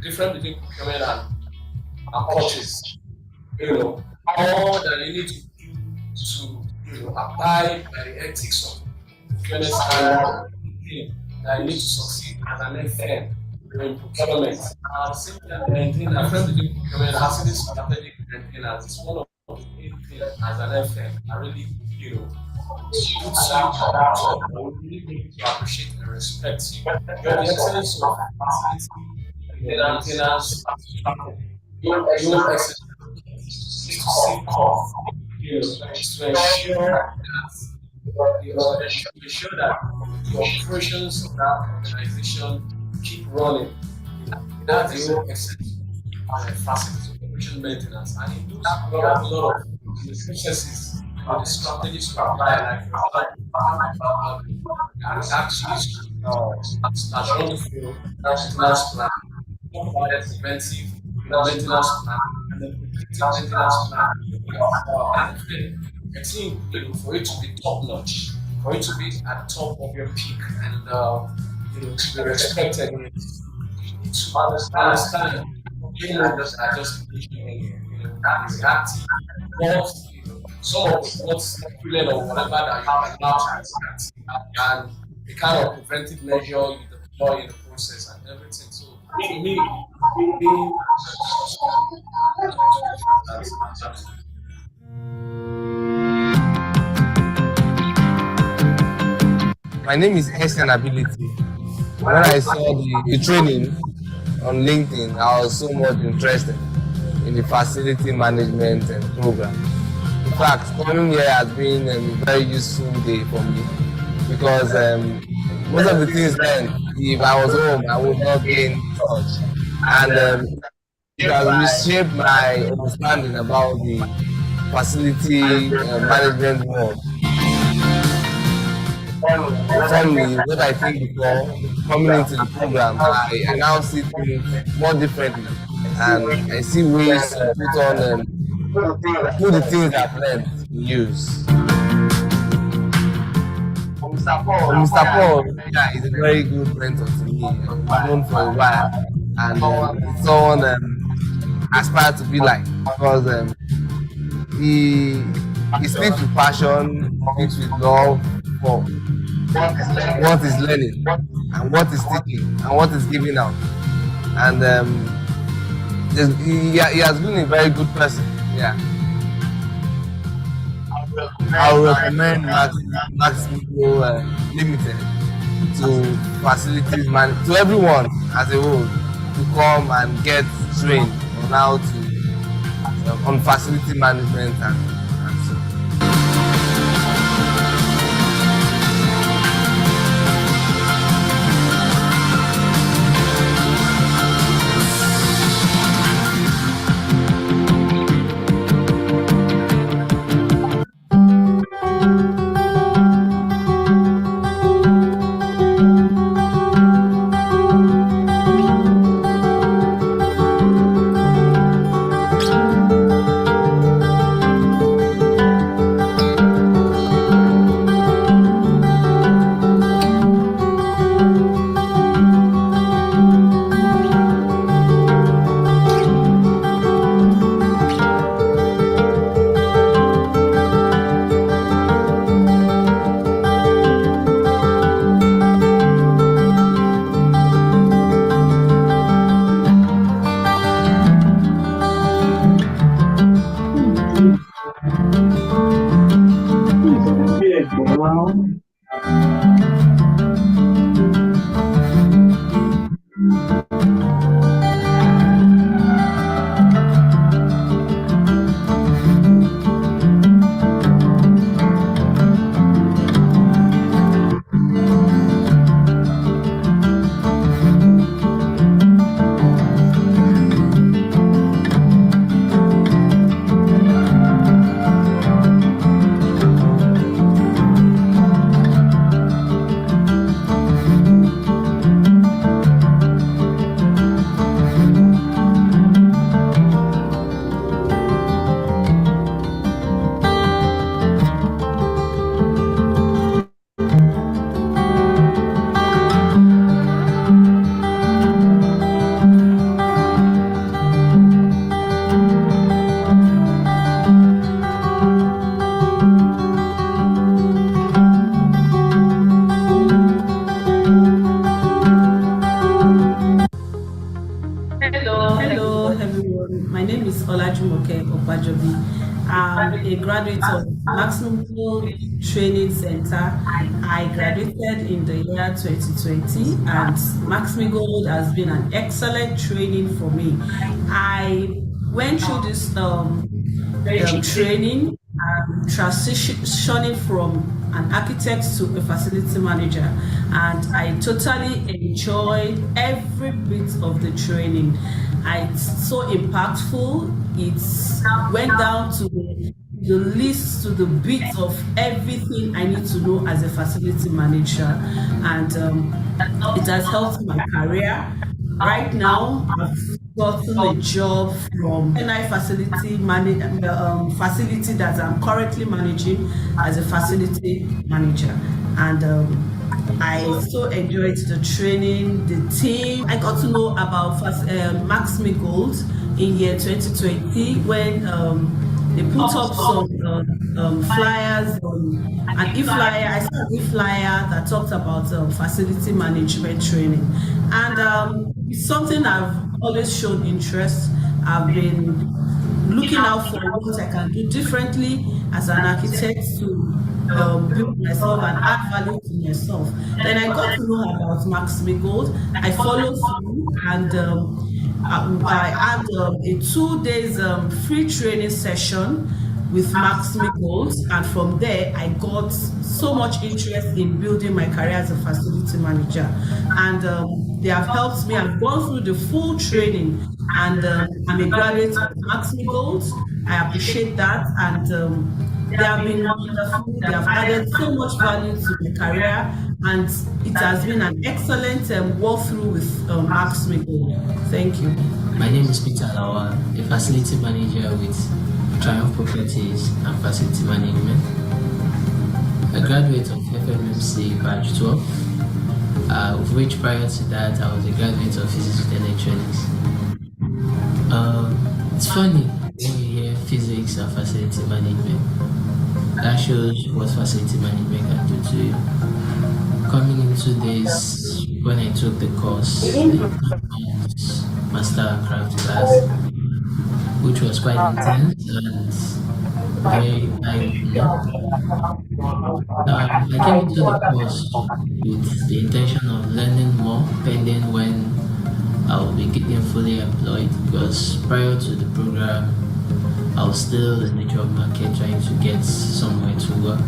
difference between procurement and purchase. All that you need to do to abide by the ethics of procurement standard that you need to succeed as an FM in procurement. Simply maintain a difference between procurement and facility strategic maintenance is one of the main things as an FM that really, puts you at the top and will really make you to appreciate and respect you. The excellence of facility maintenance, your excellence is to save costs, is to ensure that the operations of that organization keep running. That's the whole essence of facility operation maintenance. And it does involve a lot of the processes and the strategies to apply, like actually start running through maintenance plan, preventive maintenance plan, and then predictive maintenance plan. I think for it to be top notch, for it to be at the top of your peak, and to be respected, you need to understand those are just that is active. Some of what's equivalent or whatever that you are now as and the kind of preventive measure you deploy in the process and everything. So for me, being my name is Essence Ability. When I saw the training on LinkedIn, I was so much interested in the facility management program. In fact, coming here has been a very useful day for me because most of the things then, if I was home, I would not be in touch. And it has reshaped my understanding about the facility management world. For me, what I think before coming into the program, I now see things more differently, and I see ways to put the things I've learned in use. Mr. Paul, yeah, is a very good mentor to me. I've known for a while, and it's someone I aspire to be like because he speaks with passion, speaks with love for what is learning and what is teaching and what is giving out, and he has been a very good person. Yeah, I would recommend Max-Migold Limited to facilities to everyone as a whole to come and get trained on how to on facility management and so. name is Olajumoke Opajobi. I'm a graduate of Max-Migold Training Center. I graduated in the year 2020, and Max-Migold has been an excellent training for me. I went through this training, transitioning from an architect to a facility manager, and I totally enjoyed every bit of the training. It's so impactful. It went down to the list, to the bits of everything I need to know as a facility manager, and it has helped my career. Right now, I've gotten a job from NI facility that I'm currently managing as a facility manager, and I so enjoyed the training, the team. I got to know about Max-Migold in year 2020 when they put up some flyers, an e-flyer. I saw an e-flyer that talked about facility management training, and it's something I've always shown interest. I've been looking out for what I can do differently as an architect to build myself and add value to myself. Then I got to know about Max-Migold. I followed through, and I had a 2 days free training session with Max-Migold, and from there I got so much interest in building my career as a facility manager, and they have helped me. I've gone through the full training, and I'm a graduate of Max-Migold. I appreciate that, and they have been wonderful. They have added so much value to my career, and it has been an excellent walkthrough with Max-Migold. Thank you. My name is Peter Lawa, a facility manager with Triumph Properties and Facility Management. A graduate of FMMC Batch 12, of which prior to that I was a graduate of Physics with Electronics. It's funny when you hear physics and facility management. That shows what facility management can do to you. Coming into this, when I took the course, the Master Craft class, which was quite intense and very eye-opening. I came into the course with the intention of learning more, pending when I will be getting fully employed, because prior to the program, I was still in the job market trying to get somewhere to work.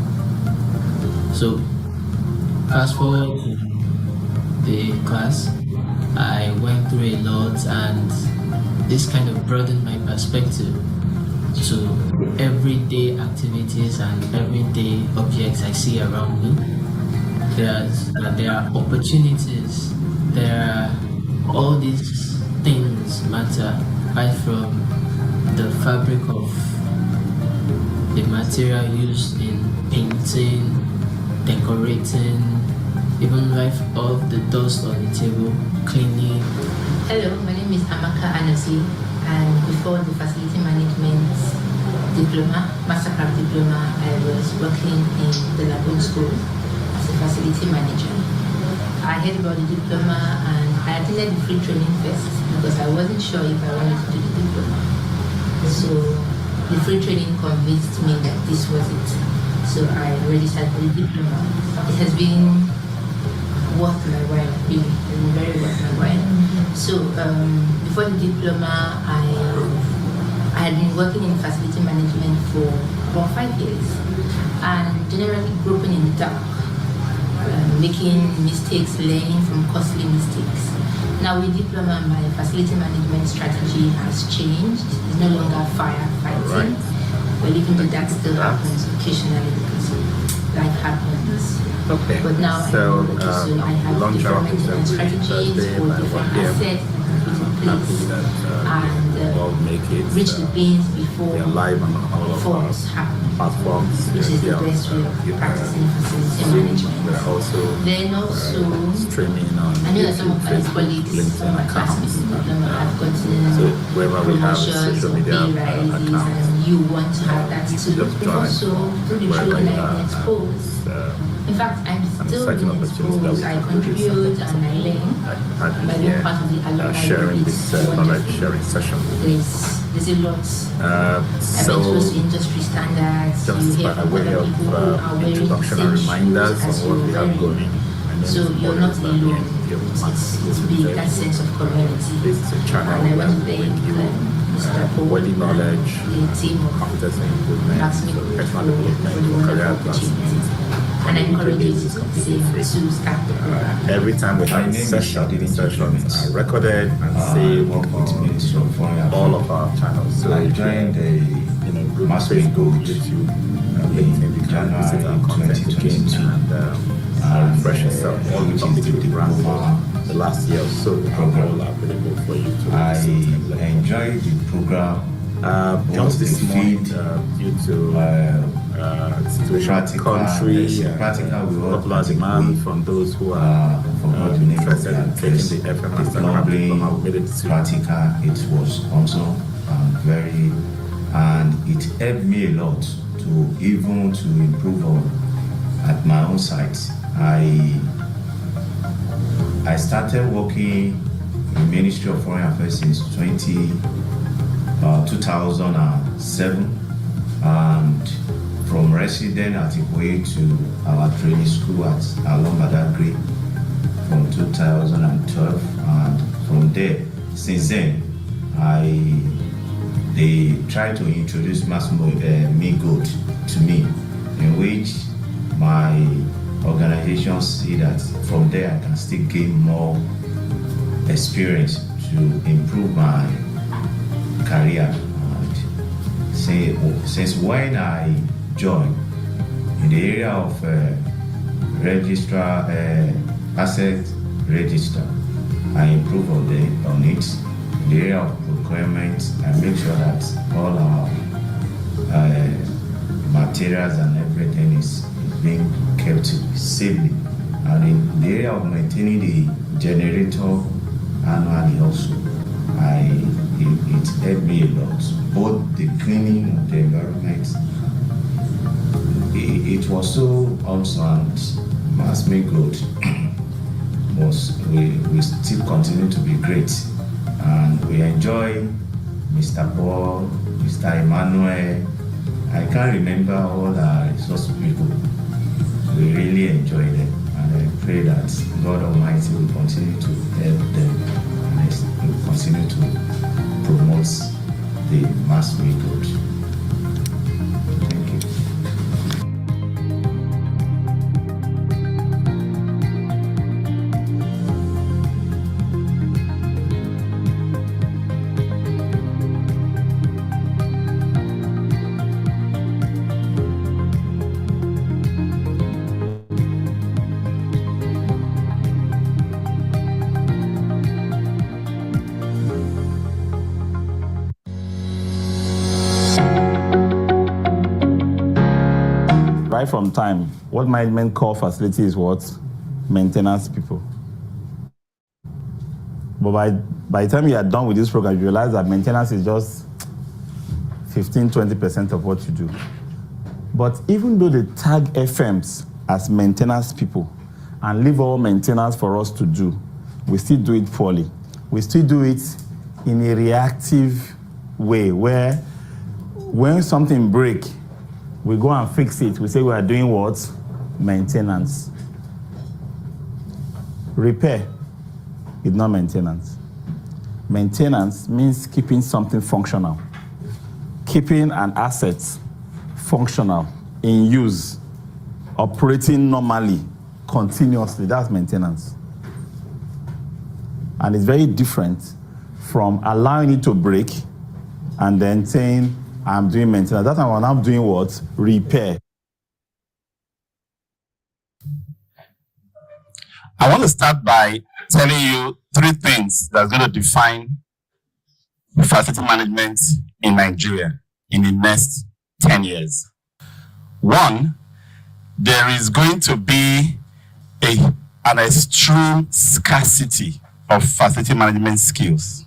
So, fast forward to the class, I went through a lot, and this kind of broadened my perspective to everyday activities and everyday objects I see around me. There are opportunities, there are all these things matter, right from the fabric of the material used in painting, decorating, even right off the dust on the table, cleaning. Hello, my name is Amaka Anosi, and before the facility management diploma, Mastercraft diploma, I was working in the Lagoon School as a facility manager. I heard about the diploma and I attended the free training first because I wasn't sure if I wanted to do the diploma. So the free training convinced me that this was it. So I registered for the diploma. It has been worth my while, really. It's been very worth my while. So before the diploma, I had been working in facility management for about 5 years and generally groping in the dark. Making mistakes, learning from costly mistakes. Now with diploma, my facility management strategy has changed. It's no longer firefighting. Well, even though that still happens occasionally because life happens. Okay. But now I have different maintenance strategies for different assets that and make it reach the bins before live on all of our platforms, which is the best way of practicing facility management. Then also, streaming on I know that some of my colleagues, some of my classmates in diploma have gotten promotions or pay rises, and you want to have that too. Also, through the show and I expose. In fact, I'm still being exposed. I contribute and I learn by being part of the allocate. sharing this knowledge sharing session. There's There's a lot. So, Exposed to industry standards. just You hear by from way other of people who are wearing the introduction same and reminders shoes on as what we you're have wearing. going. My name So is you're not Paul alone. Max-Migold. It's big, that sense of community. This is a channel And I where went we there give with Mr. Paul body knowledge, and the team of competency improvement, Max-Migold personal for the development, for career wonderful advancement. opportunity. And I encourage you to start the program. Every time we have a session, the sessions are recorded and saved on all of our channels. So I joined the group Max-Migold YouTube, LinkedIn, you can visit our content again and refresh yourself. All the topics we ran for the last year or so are all available for you to I enjoy enjoyed the program. Just this morning, due to situation of the country, popular demand from those who are interested in taking the FM Master diploma, we made a decision. Practical, it was also very, and it helped me a lot to even to improve on at my own site. I started working in Ministry of Foreign Affairs since 2007, and from resident at Ikoyi to our training school at Badagry from 2012, and from there, since then, they tried to introduce Max-Migold to me, in which my organization see that from there I can still gain more experience to improve my career. And since when I joined in the area of registrar, asset register, I improve on it. In the area of procurement, I make sure that all our materials and everything is being kept safely. And in the area of maintaining the generator annually also, it helped me a lot. Both the cleaning of the environment, it was so also, and Max-Migold we still continue to be great, and we enjoy Mr. Paul, Mr. Emmanuel. I can't remember all the resource people. We really enjoy them, and I pray that God Almighty will continue to help them and will continue to promote the Max-Migold. Thank you. Right from time, what management call facility is what? Maintenance people. But by the time you are done with this program, you realize that maintenance is just 15-20% of what you do. But even though they tag FMs as maintenance people and leave all maintenance for us to do, we still do it poorly. We still do it in a reactive way where when something breaks, we go and fix it. We say we are doing what? Maintenance. Repair is not maintenance. Maintenance means keeping something functional. Keeping an asset functional, in use, operating normally, continuously. That's maintenance. And it's very different from allowing it to break and then saying, I'm doing maintenance. That time I'm doing what? Repair. I want to start by telling you 3 things that's going to define facility management in Nigeria in the next 10 years. 1, there is going to be an extreme scarcity of facility management skills.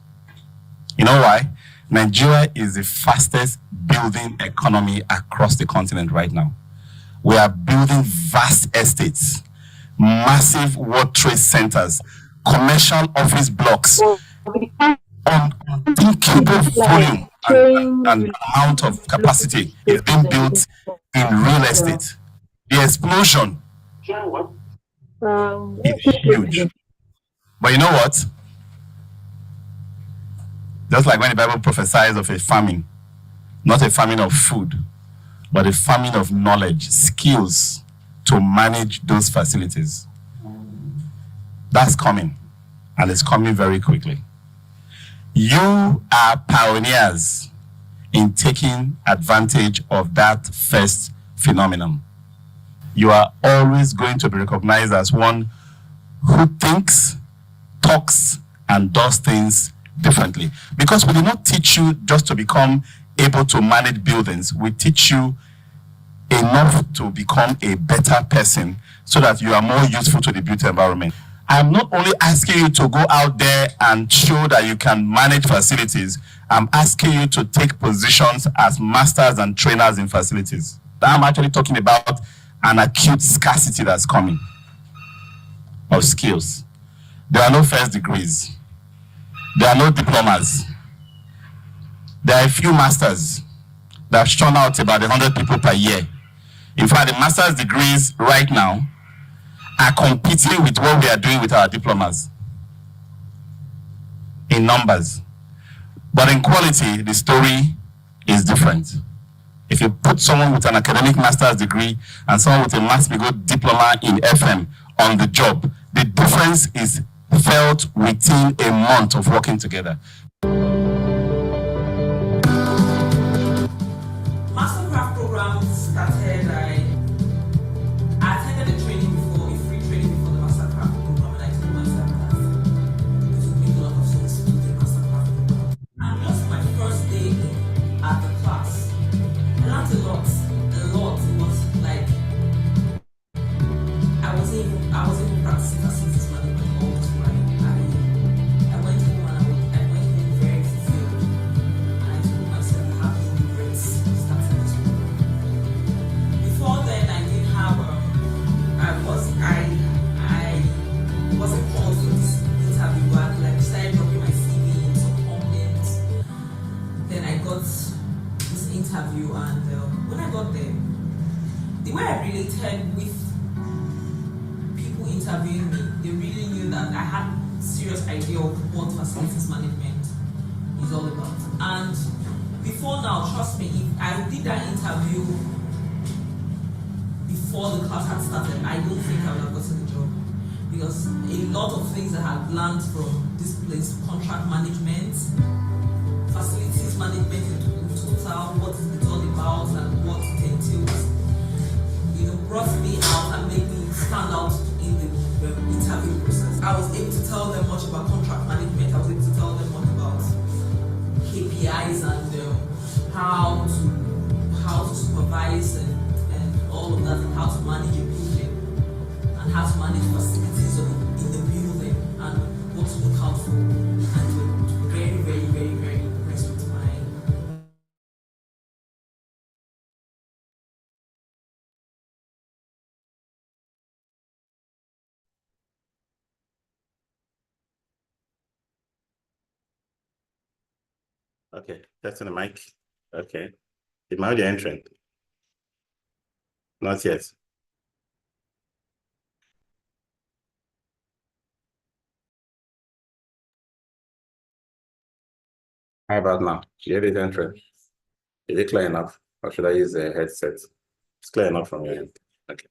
You know why? Nigeria is the fastest building economy across the continent right now. We are building vast estates, massive World Trade Centers, commercial office blocks on unthinkable volume. and the amount of capacity is being built in real estate. The explosion is huge. But you know what? Just like when the Bible prophesies of a famine, not a famine of food, but a famine of knowledge, skills to manage those facilities. That's coming, and it's coming very quickly. You are pioneers in taking advantage of that first phenomenon. You are always going to be recognized as one who thinks, talks, and does things differently. Because we do not teach you just to become able to manage buildings. We teach you enough to become a better person so that you are more useful to the built environment. I'm not only asking you to go out there and show that you can manage facilities, I'm asking you to take positions as masters and trainers in facilities. I'm actually talking about an acute scarcity that's coming of skills. There are no first degrees. There are no diplomas. There are a few masters that churn out about 100 people per year. In fact, the master's degrees right now are competing with what we are doing with our diplomas in numbers. But in quality, the story is different. If you put someone with an academic master's degree and someone with a Max-Migold diploma in FM on the job, the difference is felt within a month of working together. Mastercraft program started. I attended a training before, a free training before the Mastercraft program, and I told myself that it would make a lot of sense to do the Mastercraft program. And just my first day at the class, I learned a lot. It was like I wasn't even practicing facilities management all the time. I went home and I went home very fulfilled. And I told myself I have no regrets starting this program. Before then, I didn't have I wasn't called for this interview, but like started dropping my CV in some companies. Then I got this interview, and when I got there, the way I related with people interviewing me, they really knew that I had serious idea of what facilities management is all about. And before now, trust me, if I did that interview before the class had started, I don't think I would have gotten the job, because a lot of things I had learned from this place, contract management, facilities management in total, what it's all about and what it entails, brought me out and made me stand out in the interview process. I was able to tell them much about contract management. I was able to tell them much about KPIs and how to supervise and all of that, and how to manage a building and how to manage facilities in the building and what to look out for. And we're very, very, very, very impressed with my. Okay, testing the mic. Okay. Is my audio entering? Not yet. How about now? Do you have it entering? Is it clear enough? Or should I use a headset? It's clear enough from your end. Okay.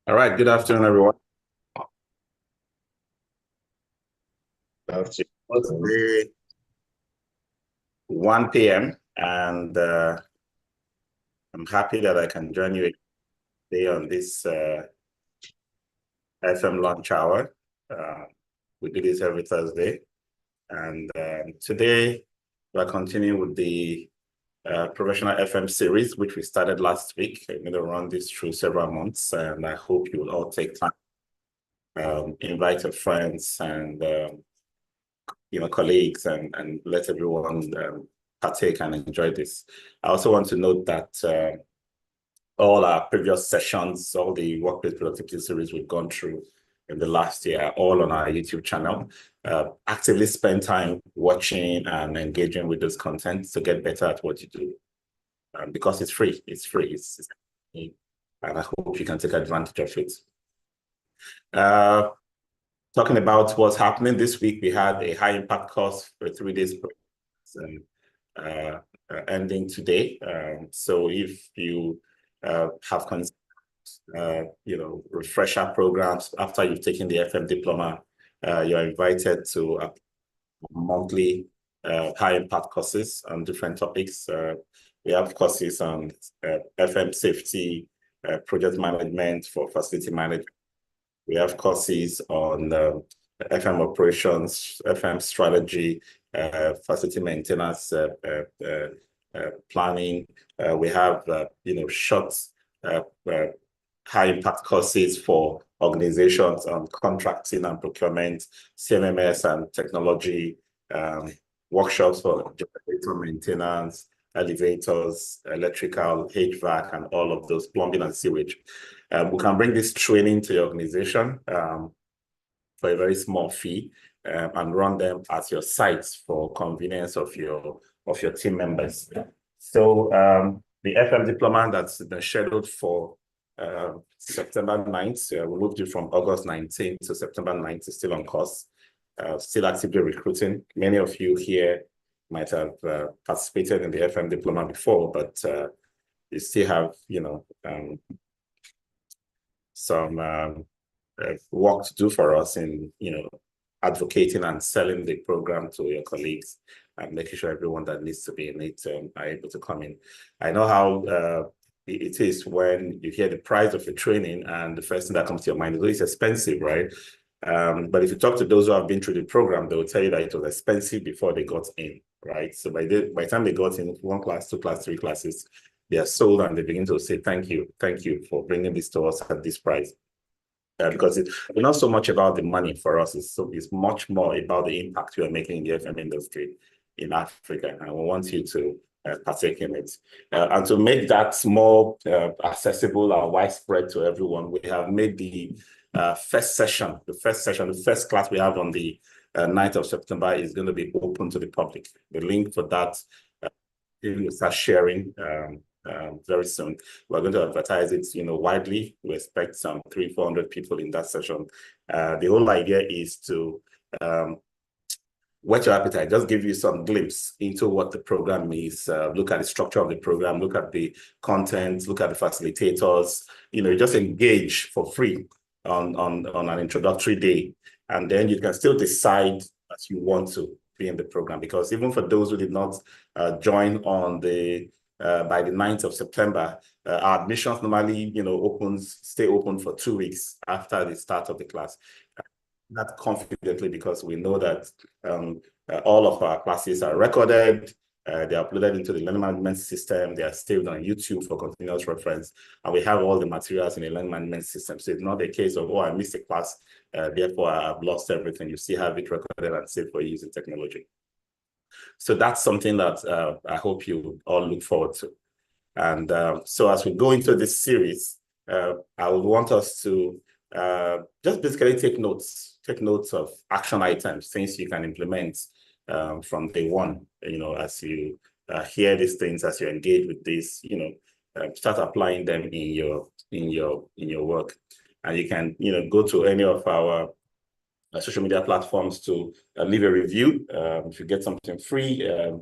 All right, good afternoon, everyone. It's 1 p.m. and I'm happy that I can join you today on this FM lunch hour. We do this every Thursday. And today we're continuing with the professional FM series, which we started last week. I'm going to run this through several months, and I hope you will all take time, invite your friends and colleagues, and let everyone partake and enjoy this. I also want to note that all our previous sessions, all the workplace productivity series we've gone through in the last year, are all on our YouTube channel. Actively spend time watching and engaging with this content to get better at what you do. Because it's free, and I hope you can take advantage of it. Talking about what's happening this week, we had a high impact course for 3 days, ending today. So if you have refresher programs after you've taken the FM diploma, you're invited to monthly high impact courses on different topics. We have courses on FM safety, project management for facility management. We have courses on FM operations, FM strategy, facility maintenance, planning. We have short high impact courses for organizations on contracting and procurement, CMMS and technology, workshops for generator maintenance, elevators, electrical, HVAC, and all of those, plumbing and sewage. We can bring this training to your organization for a very small fee and run them at your sites for convenience of your team members. So the FM diploma that's been scheduled for September 9th, we moved it from August 19th to September 9th, is still on course, still actively recruiting. Many of you here might have participated in the FM diploma before, but you still have, some work to do for us in, advocating and selling the program to your colleagues and making sure everyone that needs to be in it are able to come in. I know how it is when you hear the price of a training and the first thing that comes to your mind is, it's expensive, right? But if you talk to those who have been through the program, they will tell you that it was expensive before they got in, right? So by the time they got in 1 class, 2 class, 3 classes, they are sold and they begin to say, thank you for bringing this to us at this price. Because it's not so much about the money for us, it's much more about the impact you are making in the FM industry in Africa, and we want you to partake in it. And to make that more accessible and widespread to everyone, we have made the first class we have on the 9th of September is going to be open to the public. The link for that we'll start sharing very soon. We're going to advertise it, widely. We expect some 300-400 people in that session. The whole idea is to whet your appetite, just give you some glimpse into what the program is, look at the structure of the program, look at the content, look at the facilitators, just engage for free on an introductory day. And then you can still decide that you want to be in the program, because even for those who did not join on the by the 9th of September, our admissions normally, stay open for 2 weeks after the start of the class. That confidently, because we know that all of our classes are recorded, they're uploaded into the learning management system, they are saved on YouTube for continuous reference, and we have all the materials in the learning management system. So it's not a case of, I missed a class, therefore I've lost everything. You still have it recorded and saved for using technology. So that's something that I hope you all look forward to. And so as we go into this series, I would want us to just basically take notes of action items, things you can implement from day one, as you hear these things, as you engage with this, start applying them in your work. And you can, go to any of our social media platforms to leave a review. If you get something free, a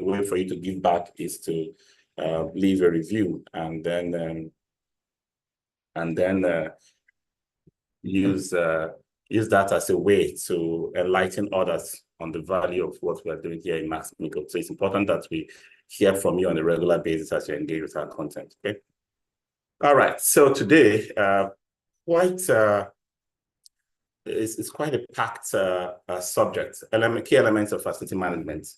way for you to give back is to leave a review, and then use that as a way to enlighten others on the value of what we're doing here in Max-Migold. So it's important that we hear from you on a regular basis as you engage with our content. Okay. All right. So today, it's quite a packed subject. Key elements of facility management.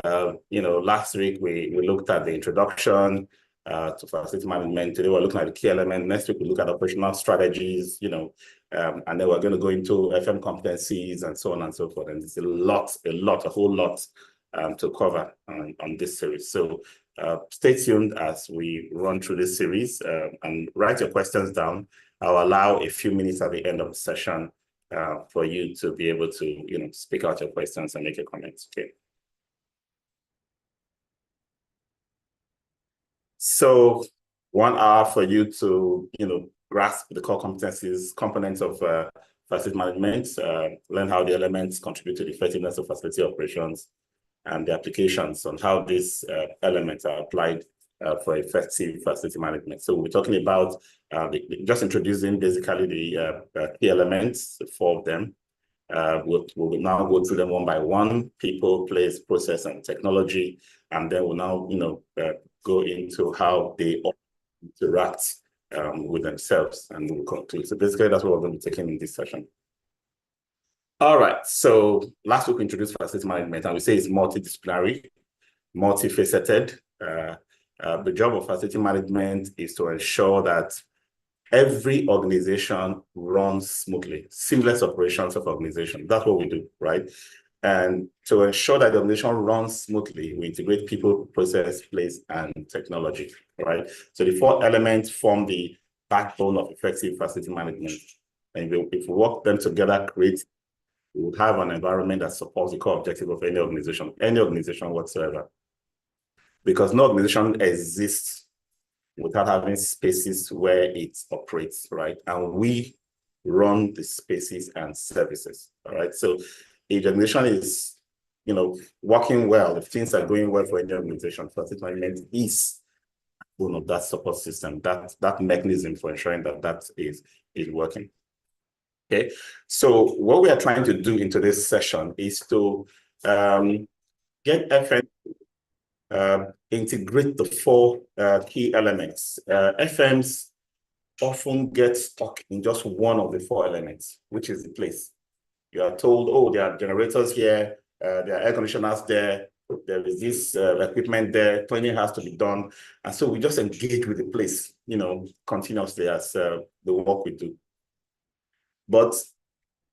Last week we looked at the introduction to facility management. Today we're looking at the key element. Next week we look at operational strategies. And then we're going to go into FM competencies and so on and so forth. And it's a whole lot to cover on this series. So stay tuned as we run through this series and write your questions down. I'll allow a few minutes at the end of the session for you to be able to, speak out your questions and make your comments. Okay. So 1 hour for you to, grasp the core components of facility management, learn how the elements contribute to the effectiveness of facility operations, and the applications on how these elements are applied for effective facility management. So we'll be talking about just introducing basically the key elements, 4 of them. We'll now go through them one by one: people, place, process, and technology. And then we'll now, go into how they interact with themselves, and we'll conclude. So basically, that's what we're going to be taking in this session. All right. So last week we introduced facility management, and we say it's multidisciplinary, multifaceted. The job of facility management is to ensure that every organization runs smoothly, seamless operations of organization. That's what we do, right? And to ensure that the organization runs smoothly, we integrate people, process, place, and technology, right? So the 4 elements form the backbone of effective facility management. And if we work them together, we would have an environment that supports the core objective of any organization whatsoever. Because no organization exists without having spaces where it operates, right? And we run the spaces and services, all right? So if the organization is, working well, if things are going well for any organization, facility management is one of that support system, that mechanism for ensuring that is working. Okay, so what we are trying to do in today's session is to get FM integrate the 4 key elements. FMs often get stuck in just one of the 4 elements, which is the place. You are told, oh, there are generators here, there are air conditioners there is this equipment there, cleaning has to be done. And so we just engage with the place, continuously as the work we do. But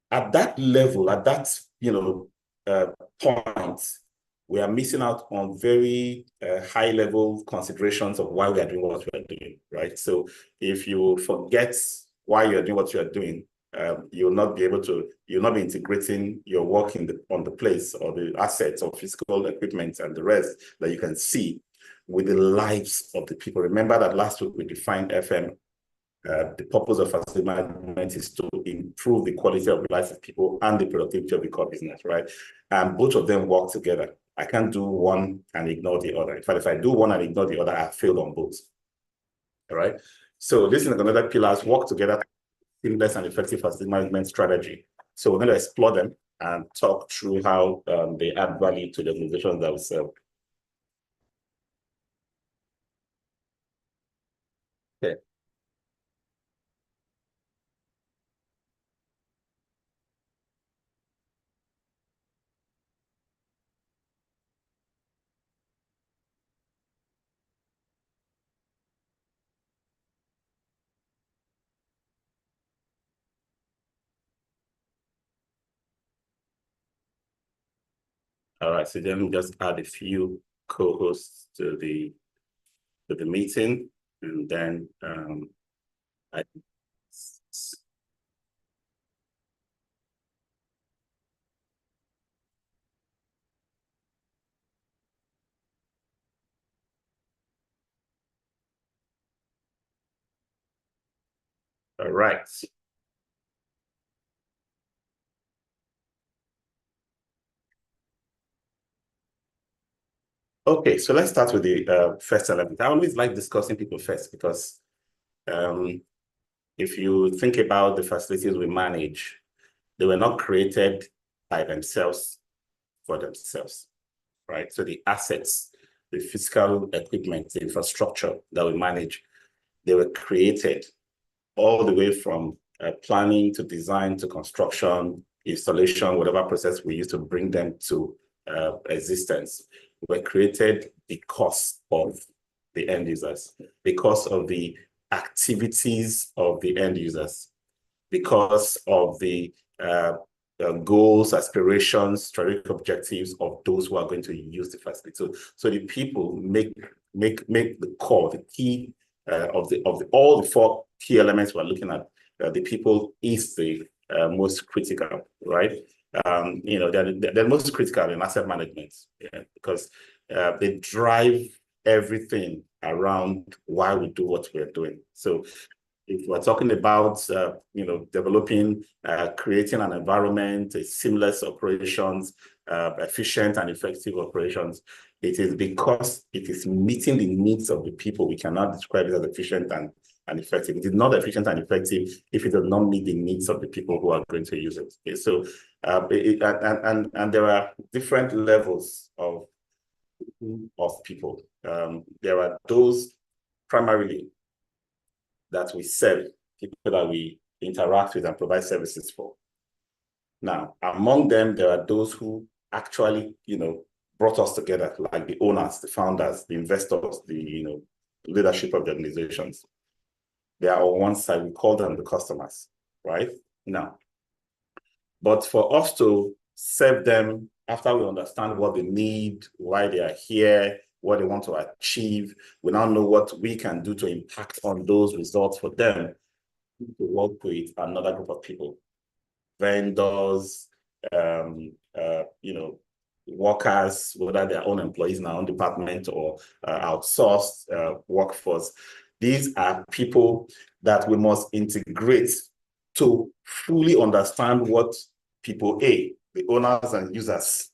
at that level, at that, point, we are missing out on very high-level considerations of why we are doing what we are doing, right? So if you forget why you're doing what you are doing, you'll not be integrating your work on the place or the assets or physical equipment and the rest that you can see with the lives of the people. Remember that last week we defined FM. The purpose of facility management is to improve the quality of life of people and the productivity of the core business, right? And both of them work together. I can't do one and ignore the other. In fact, if I do one and ignore the other, I failed on both. All right. So this is another pillars: work together, seamless and effective facility management strategy. So we're going to explore them and talk through how they add value to the organizations that we serve. Okay. All right, so then we just add a few co-hosts to the meeting, and then All right. Okay, so let's start with the first element. I always like discussing people first because if you think about the facilities we manage, they were not created by themselves for themselves, right? So the assets, the physical equipment, the infrastructure that we manage, they were created all the way from planning to design to construction, installation, whatever process we use to bring them to existence, were created because of the end users, because of the activities of the end users, because of the goals, aspirations, strategic objectives of those who are going to use the facility. So the people make the core, the key of all the four key elements we're looking at. The people is the most critical, right? They're most critical in asset management, because they drive everything around why we do what we're doing. So if we're talking about, developing, creating an environment, seamless operations, efficient and effective operations, it is because it is meeting the needs of the people. We cannot describe it as efficient and effective. It is not efficient and effective if it does not meet the needs of the people who are going to use it. Okay, so, and there are different levels of people. There are those primarily that we serve, people that we interact with and provide services for. Now, among them, there are those who actually, brought us together, like the owners, the founders, the investors, the, leadership of the organizations. They are on one side, we call them the customers, right? Now, but for us to serve them after we understand what they need, why they are here, what they want to achieve, we now know what we can do to impact on those results for them, to work with another group of people, vendors, workers, whether they're own employees in our own department or outsourced workforce. These are people that we must integrate to fully understand what people A, the owners and users,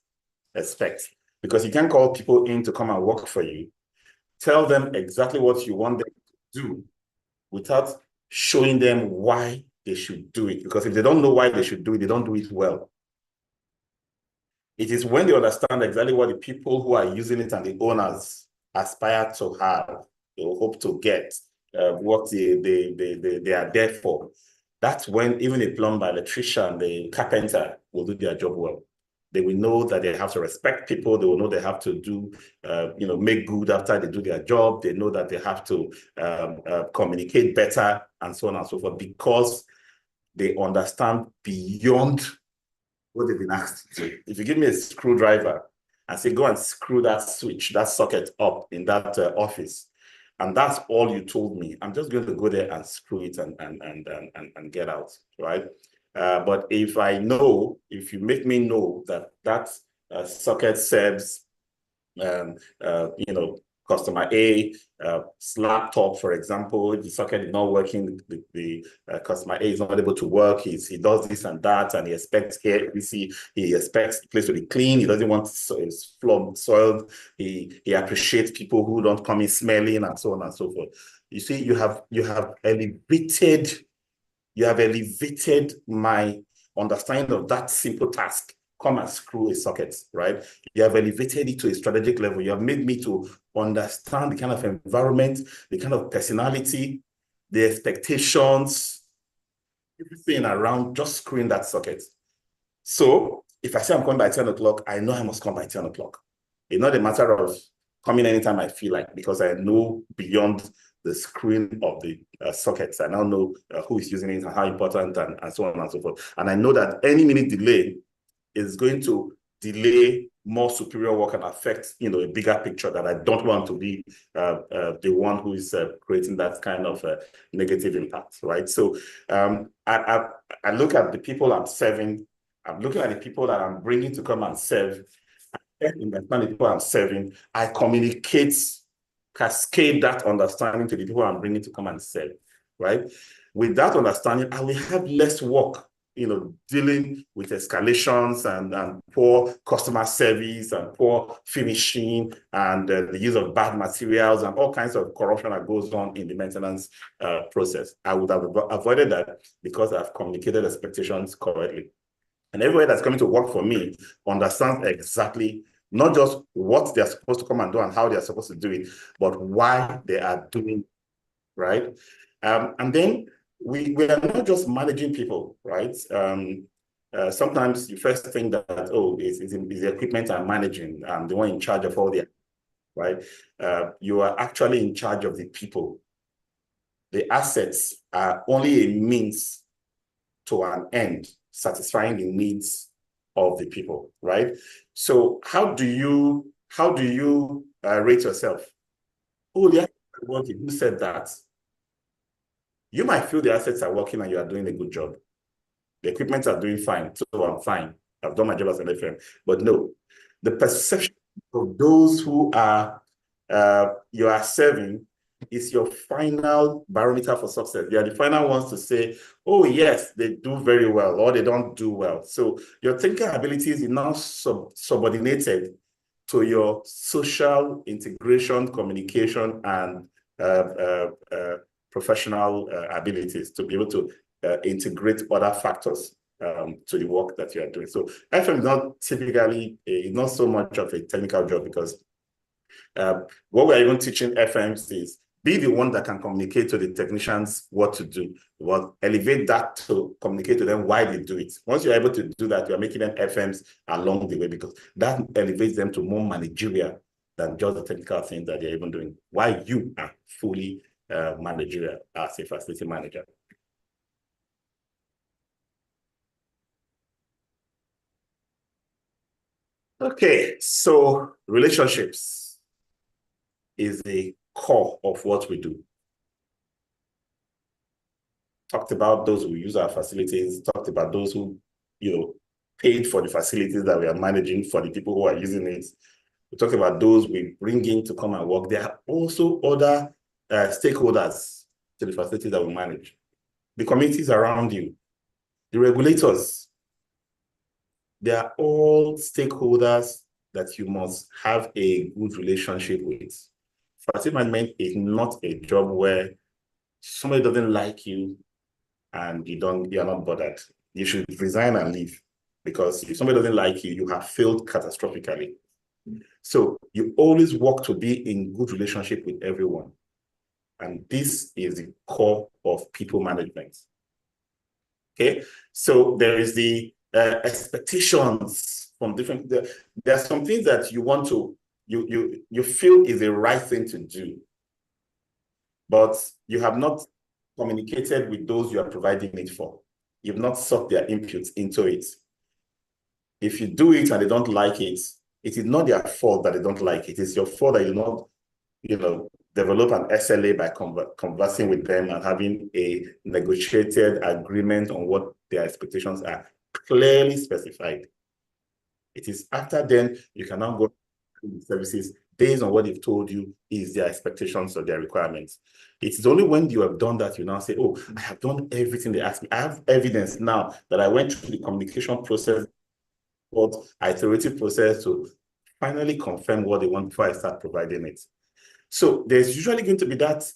expect. Because you can't call people in to come and work for you, tell them exactly what you want them to do without showing them why they should do it. Because if they don't know why they should do it, they don't do it well. It is when they understand exactly what the people who are using it and the owners aspire to have, they hope to get, what they are there for. That's when even a plumber, electrician, the carpenter will do their job well. They will know that they have to respect people. They will know they have to do, make good after they do their job. They know that they have to communicate better and so on and so forth, because they understand beyond what they've been asked to do. If you give me a screwdriver and say, go and screw that switch, that socket up in that office, and that's all you told me, I'm just going to go there and screw it and get out, right? But if you make me know that socket serves, customer A, laptop, for example, if the socket is not working, the customer A is not able to work, he does this and that, and he expects he expects the place to be clean, he doesn't want his floor soiled, he appreciates people who don't come in smelling, and so on and so forth. You see, you have elevated my understanding of that simple task. Come and screw a socket, right? You have elevated it to a strategic level. You have made me to understand the kind of environment, the kind of personality, the expectations, everything around just screwing that socket. So if I say I'm coming by 10 o'clock, I know I must come by 10 o'clock. It's not a matter of coming anytime I feel like, because I know beyond the screen of the sockets. I now know who is using it and how important and so on and so forth. And I know that any minute delay is going to delay more superior work and affect, a bigger picture, that I don't want to be the one who is creating that kind of negative impact, right? So I look at the people I'm serving. I'm looking at the people that I'm bringing to come and serve. In the people I'm serving, I communicate, cascade that understanding to the people I'm bringing to come and serve, right? With that understanding, I will have less work, dealing with escalations and poor customer service and poor finishing and the use of bad materials and all kinds of corruption that goes on in the maintenance process. I would have avoided that because I've communicated expectations correctly. And everybody that's coming to work for me understands exactly not just what they're supposed to come and do and how they're supposed to do it, but why they are doing it, right? And then we are not just managing people, right? Sometimes you first think that, oh, it's the equipment I'm managing, I'm the one in charge of all the, right? You are actually in charge of the people. The assets are only a means to an end, satisfying the needs of the people, right? So how do you rate yourself? Oh, the assets are working. Who said that? You might feel the assets are working and you are doing a good job. The equipment are doing fine, so I'm fine. I've done my job as an FM. But no, the perception of those who are you are serving is your final barometer for success. They are the final ones to say, oh, yes, they do very well, or they don't do well. So your thinking abilities are now subordinated to your social integration, communication, and professional abilities to be able to integrate other factors to the work that you are doing. So FM is not typically, not so much of a technical job, because what we're even teaching FMs is be the one that can communicate to the technicians what to do, elevate that to communicate to them why they do it. Once you're able to do that, you're making them FMs along the way, because that elevates them to more managerial than just the technical things that they're even doing, while you are fully managerial as a facility manager. Okay, so relationships is the core of what we do. Talked about those who use our facilities, talked about those who, paid for the facilities that we are managing for the people who are using it. We talked about those we bring in to come and work. There are also other stakeholders to the facilities that we manage. The communities around you, the regulators, they are all stakeholders that you must have a good relationship with. Facility management is not a job where somebody doesn't like you and you're not bothered. You should resign and leave, because if somebody doesn't like you, you have failed catastrophically. So you always work to be in good relationship with everyone. And this is the core of people management. Okay, so there is the expectations from different, there are some things that you want to, you feel is the right thing to do, but you have not communicated with those you are providing it for. You've not sought their input into it. If you do it and they don't like it, it is not their fault that they don't like it. It's your fault that you not, develop an SLA by conversing with them and having a negotiated agreement on what their expectations are clearly specified. It is after then you can now go to the services based on what they've told you is their expectations or their requirements. It is only when you have done that you now say, oh, I have done everything they asked me. I have evidence now that I went through the communication process, but iterative process to finally confirm what they want before I start providing it. So there's usually going to be that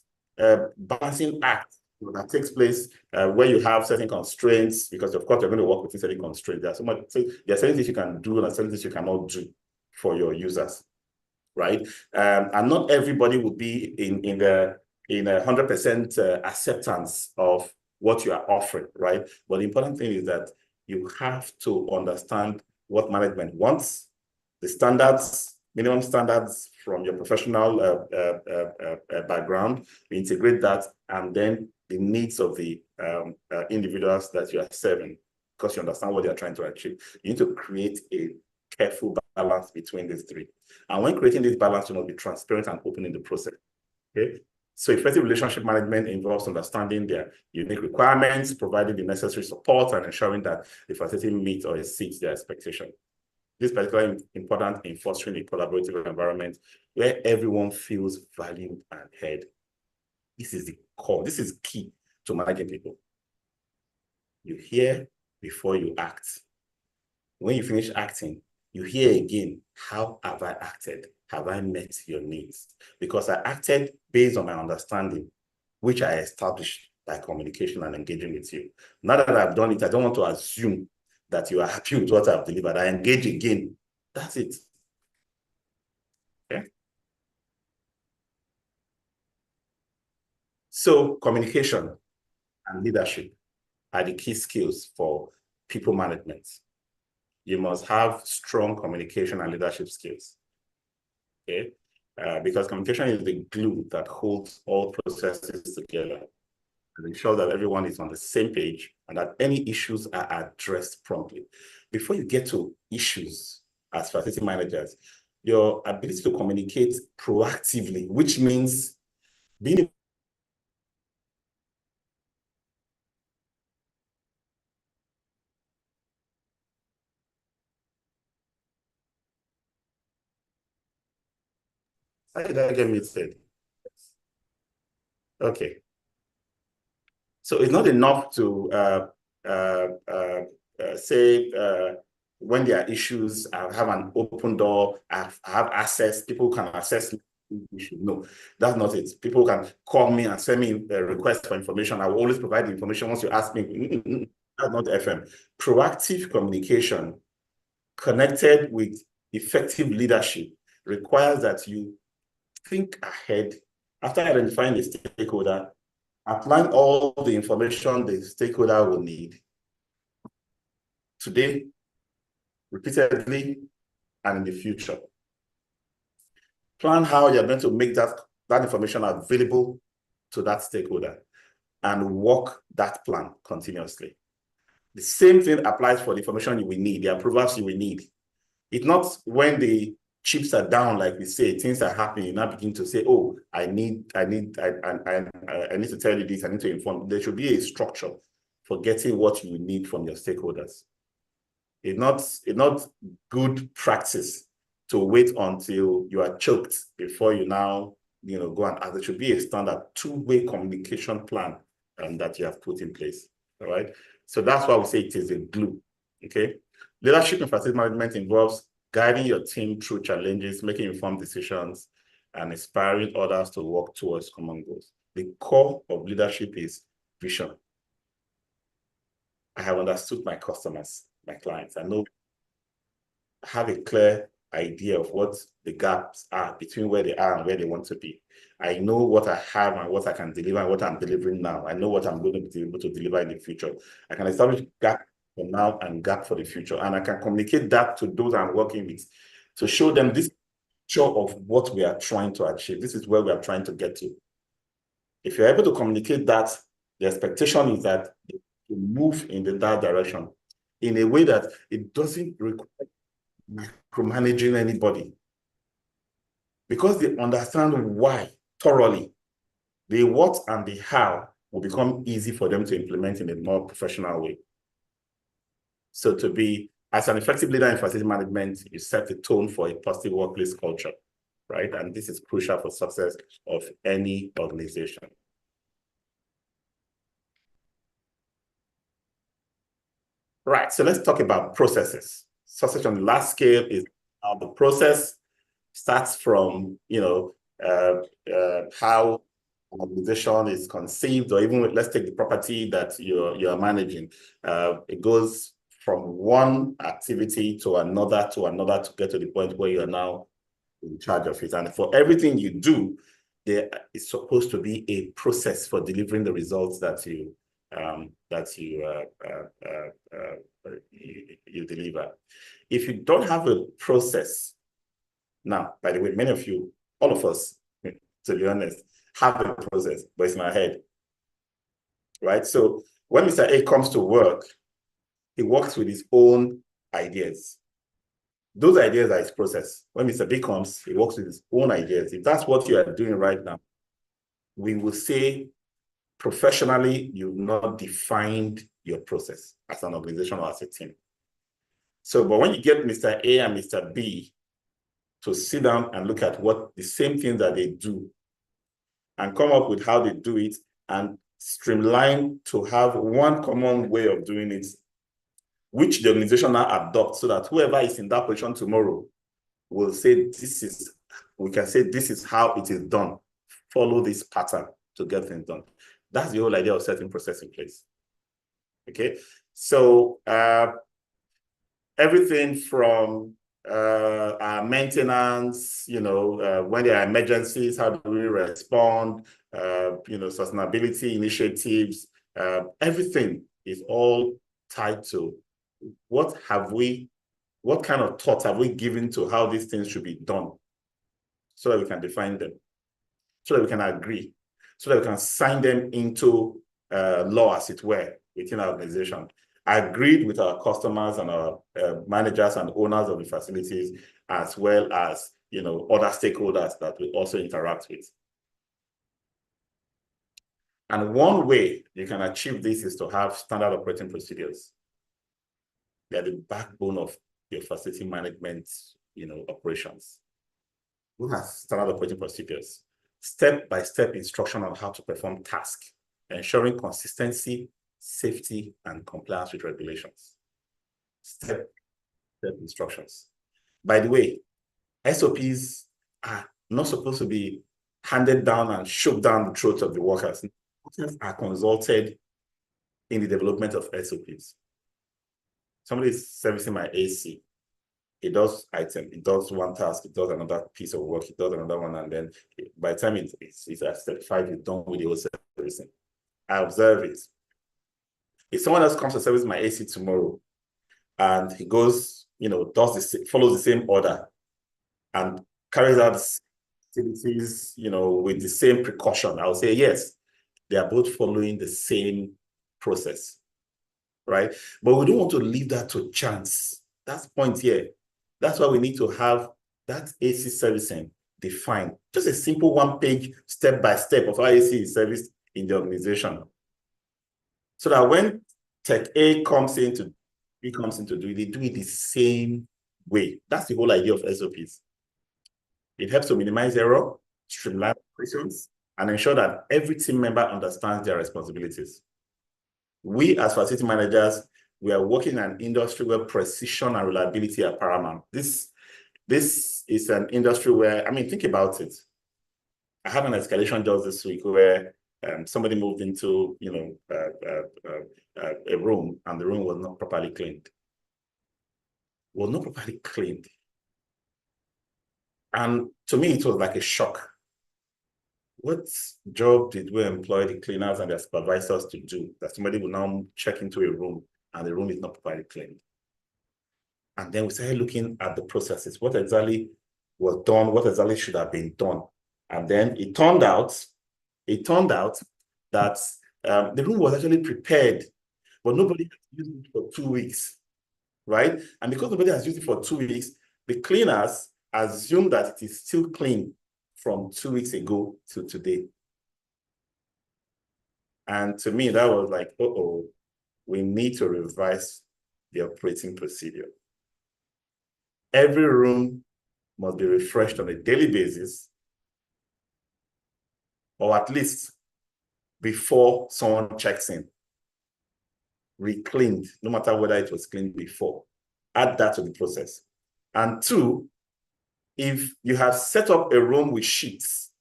balancing act that takes place where you have certain constraints, because of course you're going to work within certain constraints. There are certain things you can do and certain things you cannot do for your users, right? And not everybody will be in a 100% acceptance of what you are offering, right? But the important thing is that you have to understand what management wants, the standards, minimum standards from your professional background, you integrate that, and then the needs of the individuals that you are serving, because you understand what they are trying to achieve. You need to create a careful balance between these three. And when creating this balance, you must be transparent and open in the process. Okay. So effective relationship management involves understanding their unique requirements, providing the necessary support, and ensuring that the facility meets or exceeds their expectation. This is particularly important in fostering a collaborative environment where everyone feels valued and heard. This is the core. This is key to managing people. You hear before you act. When you finish acting, you hear again, how have I acted? Have I met your needs? Because I acted based on my understanding, which I established by communication and engaging with you. Now that I've done it, I don't want to assume that you are happy with what I've delivered. I engage again. That's it. Okay. So communication and leadership are the key skills for people management. You must have strong communication and leadership skills. Okay. Because communication is the glue that holds all processes together and ensure that everyone is on the same page and that any issues are addressed promptly. Before you get to issues as facility managers, your ability to communicate proactively, which means being How did I get muted? Okay. So it's not enough to say when there are issues, I have an open door, I have access, people can access issue. No, that's not it. People can call me and send me a request for information. I will always provide the information once you ask me. That's not FM. Proactive communication connected with effective leadership requires that you think ahead after identifying the stakeholder, applying all the information the stakeholder will need today, repeatedly, and in the future. Plan how you're going to make that information available to that stakeholder and work that plan continuously. The same thing applies for the information you will need, the approvals you will need. It's not when the chips are down, like we say, things are happening, you now begin to say, oh, I need to tell you this, I need to inform. There should be a structure for getting what you need from your stakeholders. It's not good practice to wait until you are choked before you now go and ask. There should be a standard two-way communication plan that you have put in place. All right. So that's why we say it is a glue. Okay. Leadership in facility management involves guiding your team through challenges, making informed decisions, and inspiring others to work towards common goals. The core of leadership is vision. I have understood my customers, my clients. I have a clear idea of what the gaps are between where they are and where they want to be. I know what I have and what I can deliver and what I'm delivering now. I know what I'm going to be able to deliver in the future. I can establish gap for now and gap for the future. And I can communicate that to those I'm working with to show them this picture of what we are trying to achieve. This is where we are trying to get to. If you're able to communicate that, the expectation is that you move in that direction in a way that it doesn't require micromanaging anybody. Because they understand why thoroughly, the what and the how will become easy for them to implement in a more professional way. So to be, as an effective leader in facility management, you set the tone for a positive workplace culture, right? And this is crucial for success of any organization. Right, so let's talk about processes. Success on the last scale is the process starts from, how an organization is conceived, or even let's take the property that you're managing. It goes from one activity to another to get to the point where you're now in charge of it. And for everything you do, there is supposed to be a process for delivering the results that you deliver. If you don't have a process, now, by the way, many of you, all of us, to be honest, have a process, but it's in our head, right? So when Mr. A comes to work, he works with his own ideas. Those ideas are his process. When Mr. B comes, he works with his own ideas. If that's what you are doing right now, we will say professionally, you've not defined your process as an organization or as a team. So, but when you get Mr. A and Mr. B to sit down and look at what the same thing that they do and come up with how they do it and streamline to have one common way of doing it, which the organization now adopts, so that whoever is in that position tomorrow will say, we can say, this is how it is done. Follow this pattern to get things done. That's the whole idea of setting process in place. Okay, so everything from maintenance, when there are emergencies, how do we respond, sustainability initiatives, everything is all tied to what kind of thought have we given to how these things should be done, so that we can define them, so that we can agree, so that we can sign them into law, as it were, within our organization, agreed with our customers and our managers and owners of the facilities, as well as other stakeholders that we also interact with. And one way you can achieve this is to have standard operating procedures. They're the backbone of your facility management, operations. We have standard operating procedures, step-by-step instruction on how to perform tasks, ensuring consistency, safety, and compliance with regulations. Step-by-step instructions. By the way, SOPs are not supposed to be handed down and shoved down the throats of the workers. Workers are consulted in the development of SOPs. Somebody is servicing my AC. It does item, it does one task, it does another piece of work, it does another one, and then by the time it's at step 5, it's done with the whole servicing. I observe it. If someone else comes to service my AC tomorrow, and he goes, follows the same order and carries out activities, with the same precaution, I would say yes, they are both following the same process, right? But we don't want to leave that to chance. That's the point here. That's why we need to have that AC servicing defined. Just a simple one-page step-by-step of how AC is serviced in the organization. So that when Tech A comes in to do it, they do it the same way. That's the whole idea of SOPs. It helps to minimize error, streamline operations, and ensure that every team member understands their responsibilities. We, as facility managers, we are working in an industry where precision and reliability are paramount. This is an industry where, think about it. I had an escalation just this week where somebody moved into, a room, and the room was not properly cleaned. And to me, it was like a shock. What job did we employ the cleaners and their supervisors to do that somebody will now check into a room and the room is not properly cleaned? And then we started looking at the processes. What exactly was done? What exactly should have been done? And then it turned out that the room was actually prepared, but nobody had used it for 2 weeks, right? And because nobody has used it for 2 weeks, the cleaners assume that it is still clean from 2 weeks ago to today. And to me, that was like, we need to revise the operating procedure. Every room must be refreshed on a daily basis, or at least before someone checks in. Re-cleaned, no matter whether it was cleaned before. Add that to the process. And 2, if you have set up a room with sheets,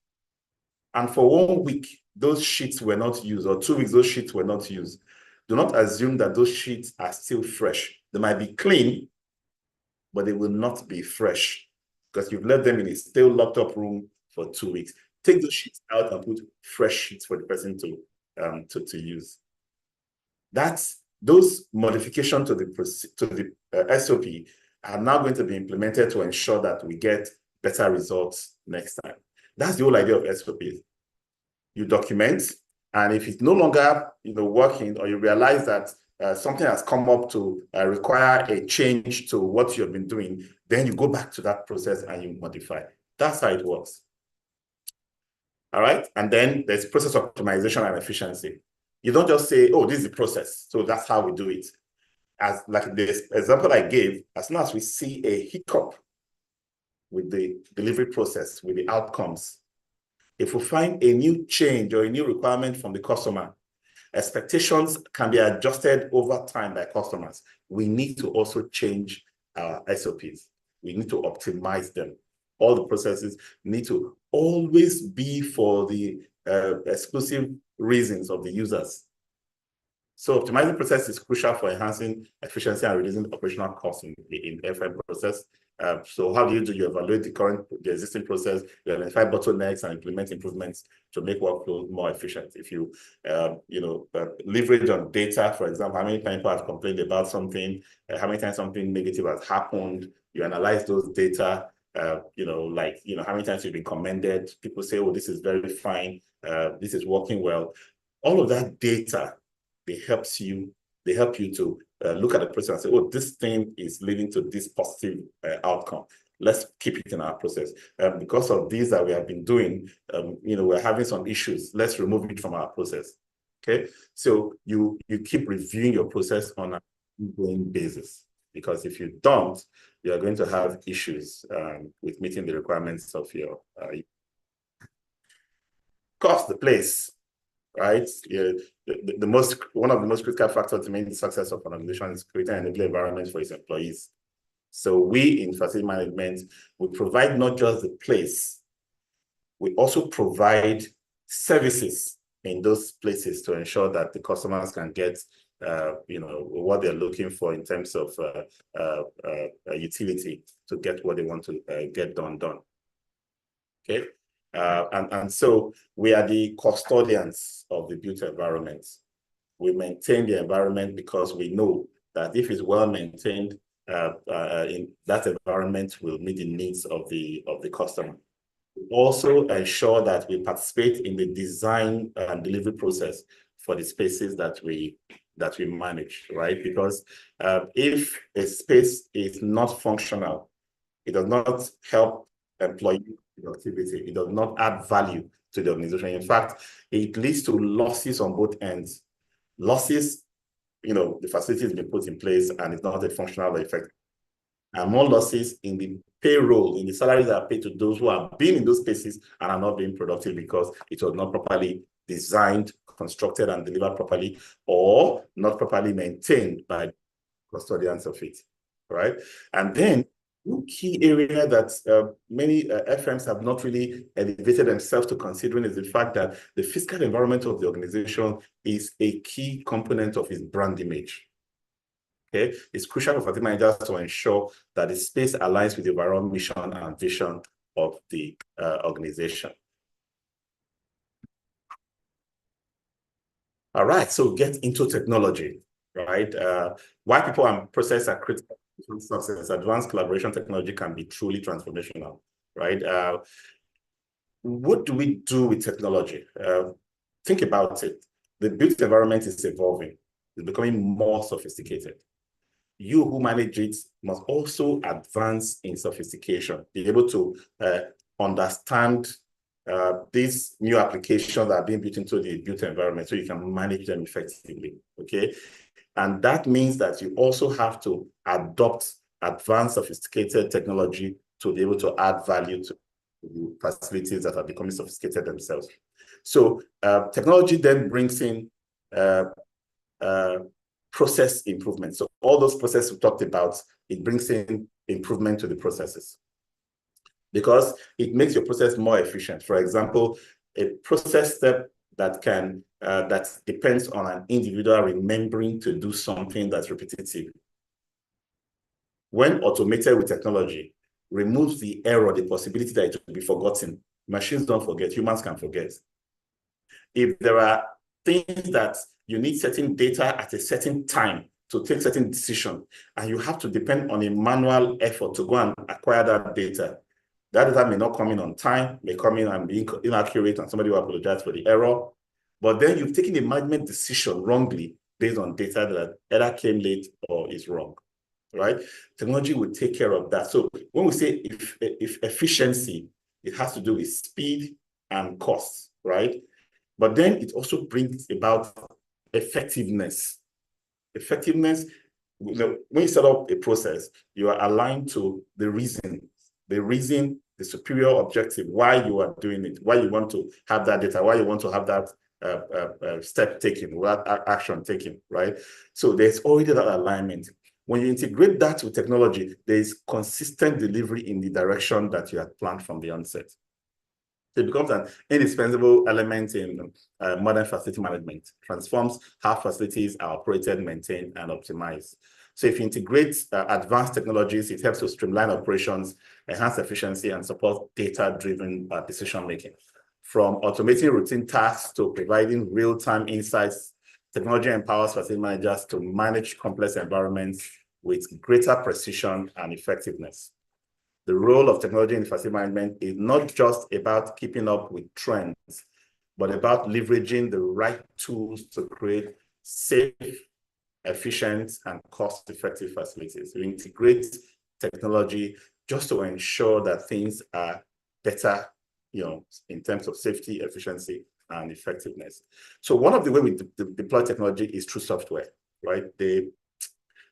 and for 1 week, those sheets were not used, or 2 weeks, those sheets were not used, do not assume that those sheets are still fresh. They might be clean, but they will not be fresh because you've left them in a still locked up room for 2 weeks. Take those sheets out and put fresh sheets for the person to use. Those modifications to the SOP are now going to be implemented to ensure that we get better results next time. That's the whole idea of SOPs. You document, and if it's no longer working, or you realize that something has come up to require a change to what you've been doing, then you go back to that process and you modify. That's how it works. All right. And then there's process optimization and efficiency. You don't just say, oh, this is the process, so that's how we do it. As like this example I gave, as soon as we see a hiccup with the delivery process, with the outcomes, if we find a new change or a new requirement from the customer, expectations can be adjusted over time by customers. We need to also change our SOPs. We need to optimize them. All the processes need to always be for the exclusive reasons of the users. So optimizing process is crucial for enhancing efficiency and reducing operational costs in the FM process. So how do? You evaluate the existing process, you identify bottlenecks and implement improvements to make workflows more efficient. If you, leverage on data, for example, how many times people have complained about something, how many times something negative has happened, you analyze those data, how many times you've been commended, people say, oh, this is very fine, this is working well. All of that data, they help you to look at the process and say, oh, this thing is leading to this positive outcome. Let's keep it in our process. Because of these that we have been doing, we're having some issues. Let's remove it from our process. Okay, so you keep reviewing your process on an ongoing basis, because if you don't, you are going to have issues with meeting the requirements of your cost, the place. Right? Yeah, one of the most critical factors to make the success of an organization is creating an enabling environment for its employees. So we in facility management, we provide not just the place, we also provide services in those places to ensure that the customers can get what they're looking for in terms of utility to get what they want to get done. Okay. And so we are the custodians of the built environment. We maintain the environment because we know that if it's well maintained, in that environment will meet the needs of the customer. We also ensure that we participate in the design and delivery process for the spaces that we manage, right? Because if a space is not functional, it does not help employee productivity. It does not add value to the organization. In fact, it leads to losses on both ends. Losses, the facility has been put in place and it's not a functional effect. And more losses in the payroll, in the salaries that are paid to those who have been in those spaces and are not being productive because it was not properly designed, constructed, and delivered properly, or not properly maintained by custodians of it, right? And then one key area that many FMs have not really elevated themselves to considering is the fact that the physical environment of the organization is a key component of its brand image. Okay, it's crucial for facility managers to ensure that the space aligns with the overall mission and vision of the organization. All right, so get into technology, right? Why people and process are critical to success. Advanced collaboration technology can be truly transformational, right? What do we do with technology? Think about it. The built environment is evolving. It's becoming more sophisticated. You who manage it must also advance in sophistication, be able to understand these new applications that are being built into the built environment so you can manage them effectively, okay? And that means that you also have to adopt advanced sophisticated technology to be able to add value to the facilities that are becoming sophisticated themselves. So technology then brings in process improvement. So all those processes we talked about, it brings in improvement to the processes because it makes your process more efficient. For example, a process step that depends on an individual remembering to do something that's repetitive, when automated with technology, removes the error, the possibility that it will be forgotten. Machines don't forget, humans can forget. If there are things that you need certain data at a certain time to take certain decision, and you have to depend on a manual effort to go and acquire that data may not come in on time, may come in and be inaccurate, and somebody will apologize for the error. But then you've taken a management decision wrongly based on data that either came late or is wrong, right? Technology will take care of that. So when we say if efficiency, it has to do with speed and cost, right? But then it also brings about effectiveness. Effectiveness, when you set up a process, you are aligned to the reason, the superior objective, why you are doing it, why you want to have that data, why you want to have that step taken, that action taken, right? So there's already that alignment. When you integrate that with technology, there is consistent delivery in the direction that you had planned from the onset. It becomes an indispensable element in modern facility management, transforms how facilities are operated, maintained, and optimized. So if you integrate advanced technologies, it helps to streamline operations, enhance efficiency, and support data-driven decision-making. From automating routine tasks to providing real-time insights, technology empowers facility managers to manage complex environments with greater precision and effectiveness. The role of technology in facility management is not just about keeping up with trends, but about leveraging the right tools to create safe, efficient, and cost-effective facilities. We integrate technology just to ensure that things are better, in terms of safety, efficiency, and effectiveness. So one of the ways we deploy technology is through software, right?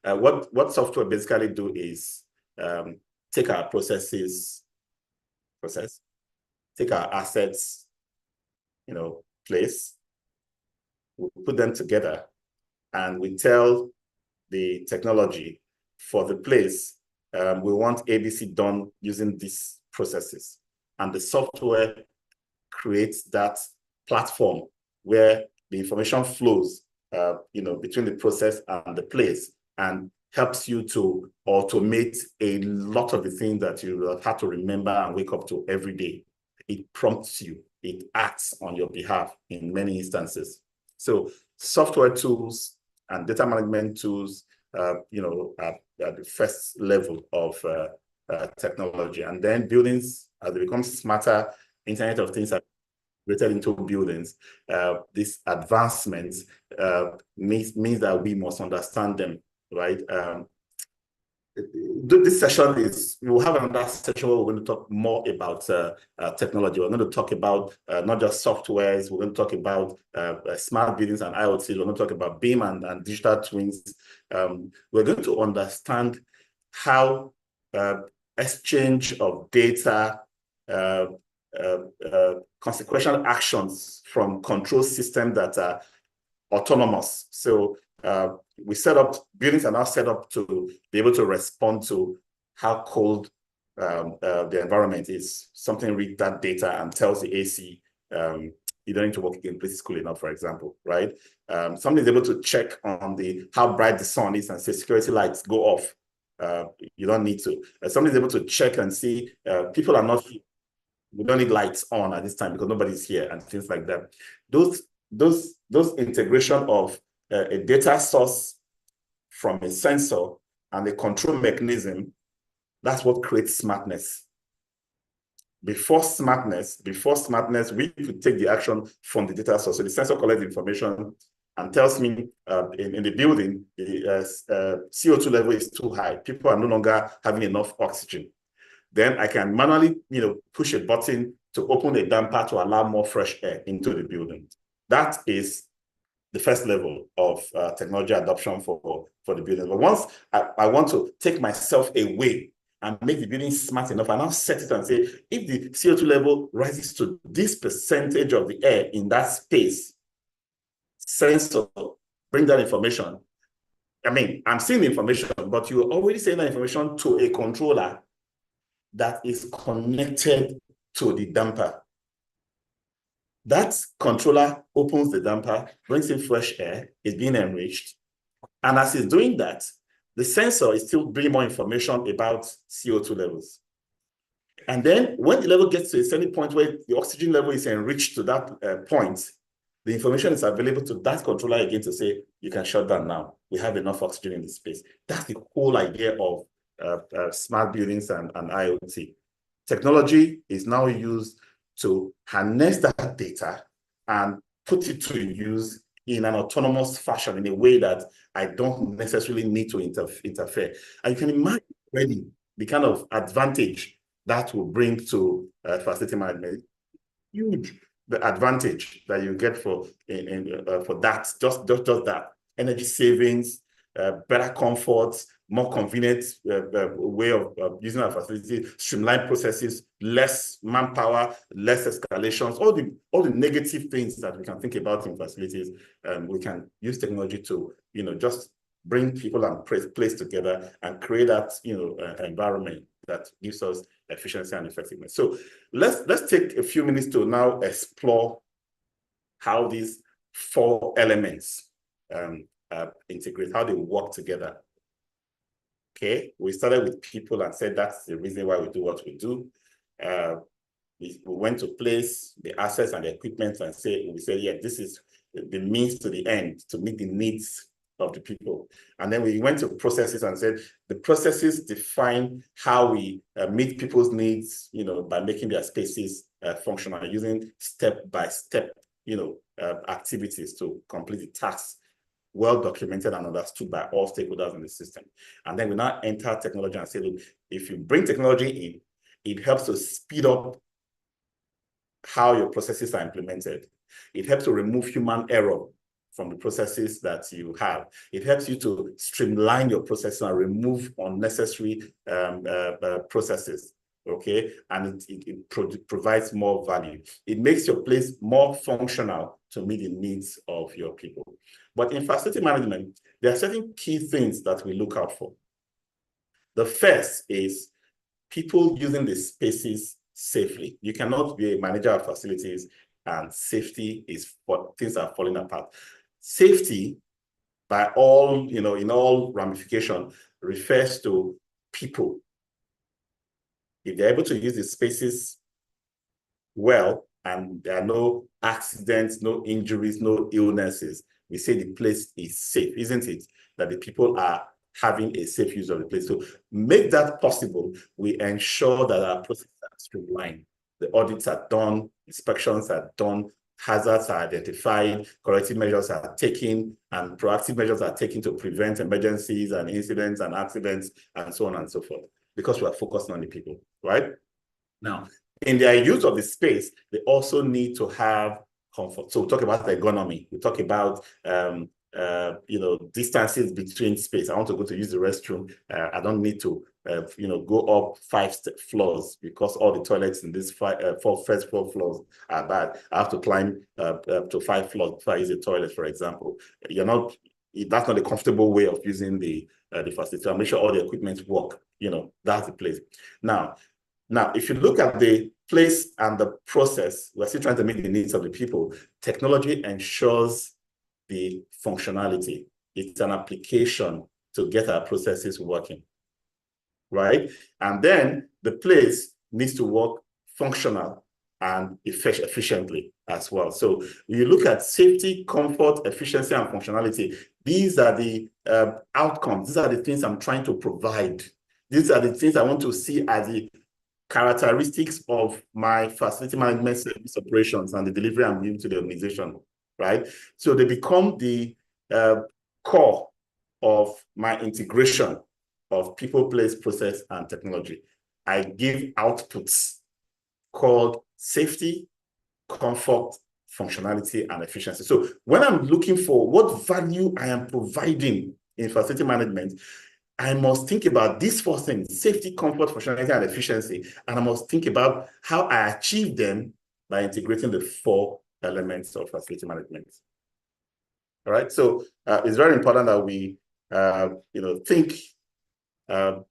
What software basically do is take our take our assets, place, we put them together, and we tell the technology for the place, we want ABC done using these processes. And the software creates that platform where the information flows, between the process and the place, and helps you to automate a lot of the things that you have to remember and wake up to every day. It prompts you, it acts on your behalf in many instances. So software tools and data management tools, at the first level of technology. And then buildings, as they become smarter, Internet of Things are created into buildings. These advancements means that we must understand them, right? This session we'll have another session where we're going to talk more about technology. We're going to talk about not just softwares, we're going to talk about smart buildings and IoT, we're going to talk about BIM and digital twins. We're going to understand how exchange of data, consequential actions from control systems that are autonomous. So buildings are now set up to be able to respond to how cold the environment is. Something reads that data and tells the AC, you don't need to work in places cool enough, for example, right? Something is able to check on how bright the sun is and say security lights go off. You don't need to. Somebody is able to check and see people are not, we don't need lights on at this time because nobody's here and things like that. Those integration of a data source from a sensor and a control mechanism, that's what creates smartness. Before smartness, we could take the action from the data source. So the sensor collects information and tells me in the building, the CO2 level is too high. People are no longer having enough oxygen. Then I can manually, push a button to open a damper to allow more fresh air into the building. That is the first level of technology adoption for the building. But once I want to take myself away and make the building smart enough, I now set it and say, if the CO2 level rises to this percentage of the air in that space, sensor, bring that information. I mean, I'm seeing the information, but you're already saying that information to a controller that is connected to the damper. That controller opens the damper, brings in fresh air, is being enriched. And as it's doing that, the sensor is still bringing more information about CO2 levels. And then when the level gets to a certain point where the oxygen level is enriched to that point, the information is available to that controller again to say, you can shut down now. We have enough oxygen in the space. That's the whole idea of smart buildings and IoT. Technology is now used to harness that data and put it to use in an autonomous fashion in a way that I don't necessarily need to interfere. And you can imagine already the kind of advantage that will bring to facility management. Huge, the advantage that you get for that, just that energy savings, better comfort, more convenient way of using our facility, streamlined processes, less manpower, less escalations, all the negative things that we can think about in facilities. We can use technology to, just bring people and place together and create that, environment that gives us efficiency and effectiveness. So let's take a few minutes to now explore how these 4 elements integrate, how they work together. Okay, we started with people and said that's the reason why we do what we do. We went to place the assets and the equipment and we said, yeah, this is the means to the end to meet the needs of the people. And then we went to processes and said the processes define how we meet people's needs, by making their spaces functional, using step-by-step, activities to complete the tasks, well documented and understood by all stakeholders in the system. And then we now enter technology and say, look, if you bring technology in, it helps to speed up how your processes are implemented. It helps to remove human error from the processes that you have. It helps you to streamline your process and remove unnecessary processes, okay? And it provides more value. It makes your place more functional to meet the needs of your people. But in facility management, there are certain key things that we look out for. The first is people using the spaces safely. You cannot be a manager of facilities and safety is what things are falling apart. Safety, by all, in all ramification, refers to people. If they're able to use the spaces well, and there are no accidents, no injuries, no illnesses, we say the place is safe, isn't it? That the people are having a safe use of the place. So make that possible. We ensure that our processes are streamlined. The audits are done, inspections are done, hazards are identified, corrective measures are taken, and proactive measures are taken to prevent emergencies and incidents and accidents and so on and so forth, because we are focusing on the people, right? Now, in their use of the space, they also need to have comfort. So we talk about ergonomy. We talk about distances between space. I want to go to use the restroom. I don't need to go up 5 floors because all the toilets in these first 4 floors are bad. I have to climb up to 5 floors before I use a toilet, for example. That's not a comfortable way of using the facility. I'll make sure all the equipment work. That's the place. Now, if you look at the place and the process, we're still trying to meet the needs of the people. Technology ensures the functionality. It's an application to get our processes working, right? And then the place needs to work functional and efficiently as well. So when you look at safety, comfort, efficiency, and functionality, these are the outcomes. These are the things I'm trying to provide. These are the things I want to see as the characteristics of my facility management service operations and the delivery I'm giving to the organization, right? So they become the core of my integration of people, place, process, and technology. I give outputs called safety, comfort, functionality, and efficiency. So when I'm looking for what value I am providing in facility management, I must think about these 4 things: safety, comfort, functionality, and efficiency. And I must think about how I achieve them by integrating the 4 elements of facility management. All right. So it's very important that we, think, from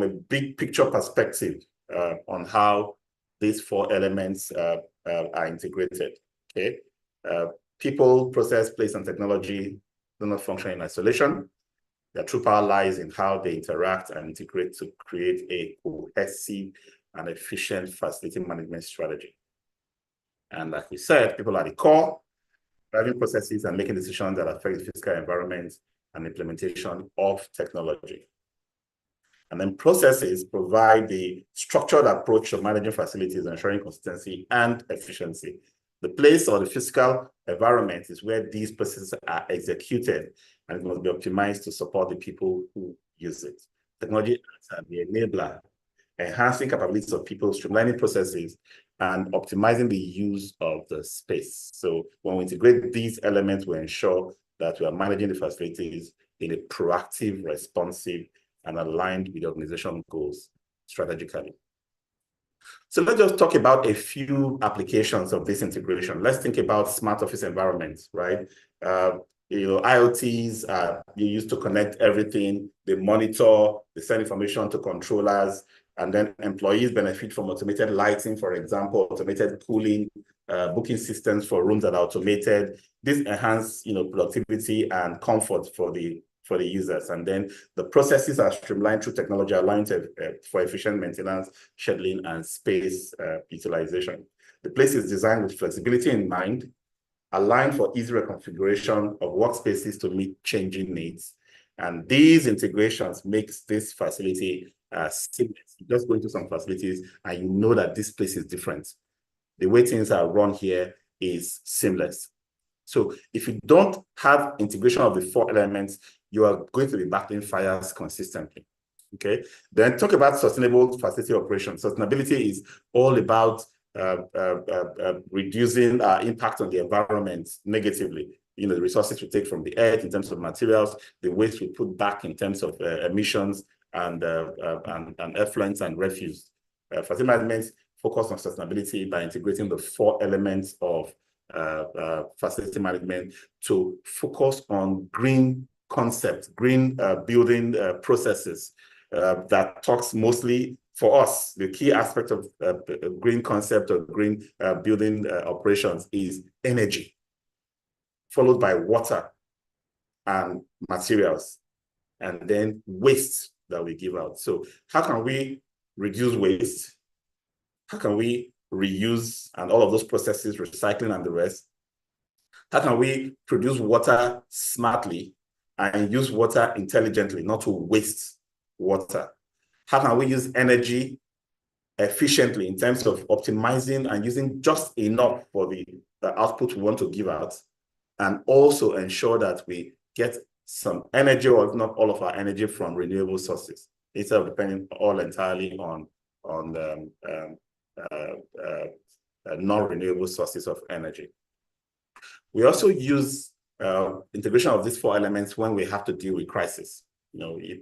a big picture perspective on how these 4 elements are integrated. Okay. People, process, place, and technology do not function in isolation. Their true power lies in how they interact and integrate to create a cohesive and efficient facility management strategy. And like we said, people are the core, driving processes and making decisions that affect the physical environment and implementation of technology. And then processes provide the structured approach of managing facilities, ensuring consistency and efficiency. The place or the physical environment is where these processes are executed, and it must be optimized to support the people who use it. Technology as the enabler, enhancing capabilities of people, streamlining processes, and optimizing the use of the space. So when we integrate these elements, we ensure that we are managing the facilities in a proactive, responsive, and aligned with the organization goals strategically. So let's just talk about a few applications of this integration. Let's think about smart office environments, right? IoTs are used to connect everything. They monitor, they send information to controllers, and then employees benefit from automated lighting, for example, automated cooling, booking systems for rooms that are automated. This enhance, productivity and comfort for the users. And then the processes are streamlined through technology, allowing for efficient maintenance, scheduling, and space utilization. The place is designed with flexibility in mind, aligned for easy reconfiguration of workspaces to meet changing needs. And these integrations makes this facility seamless. You just go into some facilities and you know that this place is different. The way things are run here is seamless. So if you don't have integration of the 4 elements, you are going to be battling fires consistently. Okay. Then talk about sustainable facility operation. Sustainability is all about reducing our impact on the environment negatively. The resources we take from the earth in terms of materials, the waste we put back in terms of emissions and effluents and refuse. Facility management focus on sustainability by integrating the 4 elements of facility management to focus on green concepts, green building processes that talks mostly for us. The key aspect of green concept of green building operations is energy, followed by water and materials, and then waste that we give out. So how can we reduce waste? How can we reuse and all of those processes, recycling and the rest? How can we produce water smartly and use water intelligently, not to waste water? How can we use energy efficiently in terms of optimizing and using just enough for the output we want to give out, and also ensure that we get some energy, or if not all of our energy, from renewable sources, instead of depending all entirely on non-renewable sources of energy. We also use integration of these 4 elements when we have to deal with crisis.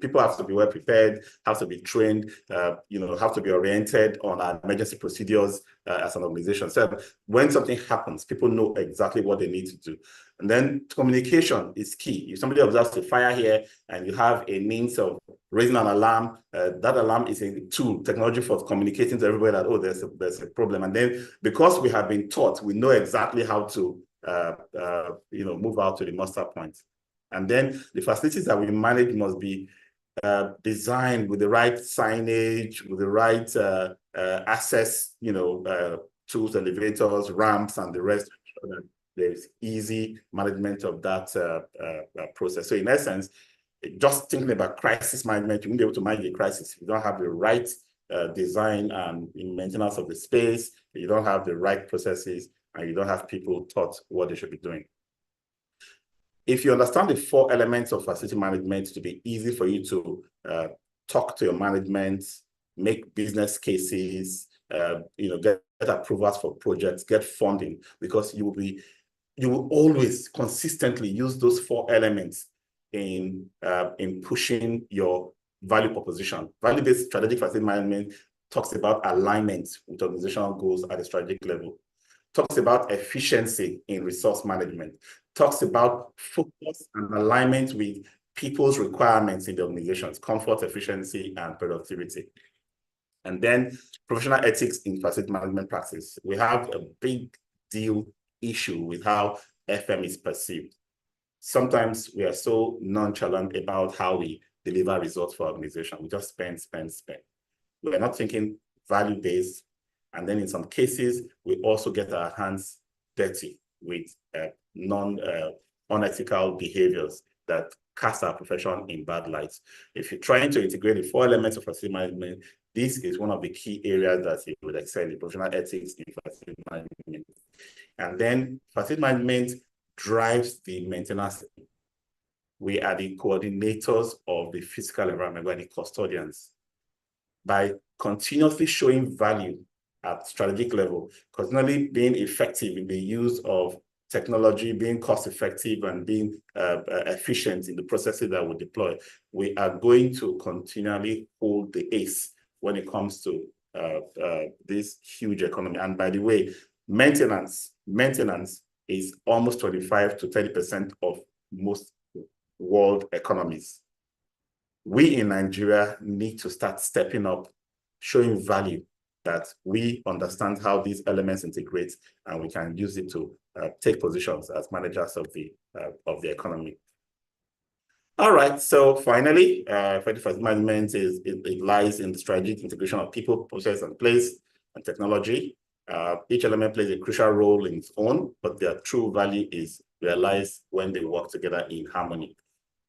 People have to be well prepared, have to be trained, have to be oriented on our emergency procedures as an organization. So when something happens, people know exactly what they need to do. And then communication is key. If somebody observes a fire here and you have a means of raising an alarm, that alarm is a tool, technology for communicating to everybody that, oh, there's a problem. And then because we have been taught, we know exactly how to move out to the muster point. And then the facilities that we manage must be designed with the right signage, with the right access, tools, elevators, ramps, and the rest, so that there's easy management of that process. So in essence, just thinking about crisis management, you won't be able to manage a crisis if you don't have the right design and maintenance of the space, you don't have the right processes, and you don't have people taught what they should be doing. If you understand the 4 elements of facility management, to be easy for you to talk to your management, make business cases, get approvals for projects, get funding, because you will always consistently use those 4 elements in pushing your value proposition. Value-based strategic facility management talks about alignment with organizational goals at the strategic level, talks about efficiency in resource management, talks about focus and alignment with people's requirements in the organizations, comfort, efficiency, and productivity. And then professional ethics in facility management practice. We have a big deal issue with how FM is perceived. Sometimes we are so nonchalant about how we deliver results for our organization. We just spend. We are not thinking value-based. And then in some cases, we also get our hands dirty with unethical behaviors that cast our profession in bad light. If you're trying to integrate the 4 elements of facility management, this is one of the key areas that you would excel in: professional ethics in facility management. And then facility management drives the maintenance. We are the coordinators of the physical environment, we are the custodians. By continuously showing value at strategic level, continually being effective in the use of technology, being cost effective and being efficient in the processes that we deploy, we are going to continually hold the ace when it comes to this huge economy. And by the way, maintenance is almost 25 to 30% of most world economies. We in Nigeria need to start stepping up, showing value that we understand how these elements integrate, and we can use it to take positions as managers of the economy. All right, so finally, effective facility management it lies in the strategic integration of people, process, and place, and technology. Each element plays a crucial role in its own, but their true value is realized when they work together in harmony.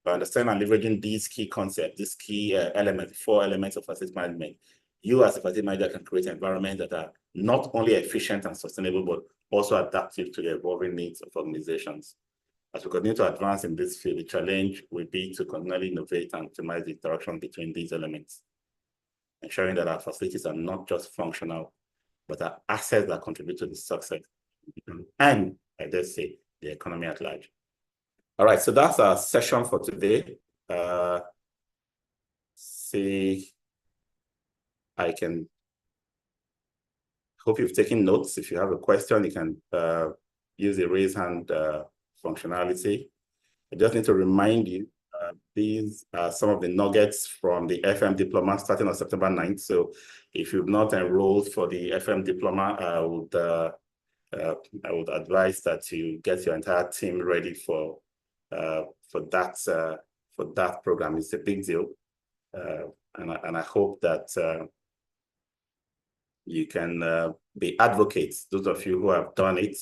By understanding and leveraging these key concepts, these key elements, 4 elements of facility management, you as a facility manager can create environments that are not only efficient and sustainable, but also adaptive to the evolving needs of organizations. As we continue to advance in this field, the challenge will be to continually innovate and optimize the interaction between these elements, ensuring that our facilities are not just functional, but are assets that contribute to the success and, I dare say, the economy at large. All right, so that's our session for today. See, I can hope you've taken notes. If you have a question, you can use the raise hand functionality. I just need to remind you, these are some of the nuggets from the FM diploma starting on September 9th. So if you've not enrolled for the FM diploma, I would advise that you get your entire team ready for that program. It's a big deal, and I hope that you can be advocates. Those of you who have done it,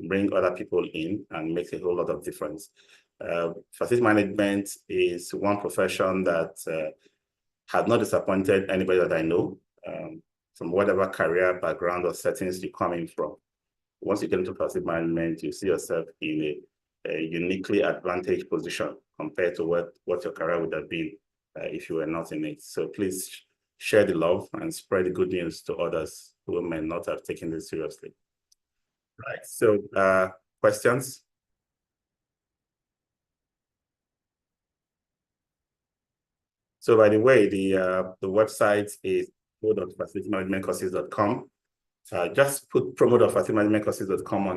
bring other people in and make a whole lot of difference. Facility management is one profession that has not disappointed anybody that I know, from whatever career background or settings you come in from. Once you get into facility management, you see yourself in a uniquely advantaged position compared to what your career would have been if you were not in it. So please share the love and spread the good news to others who may not have taken this seriously. Right, so questions? So by the way, the website is promo.facilitymanagementcourses.com. Just put promo.facilitymanagementcourses.com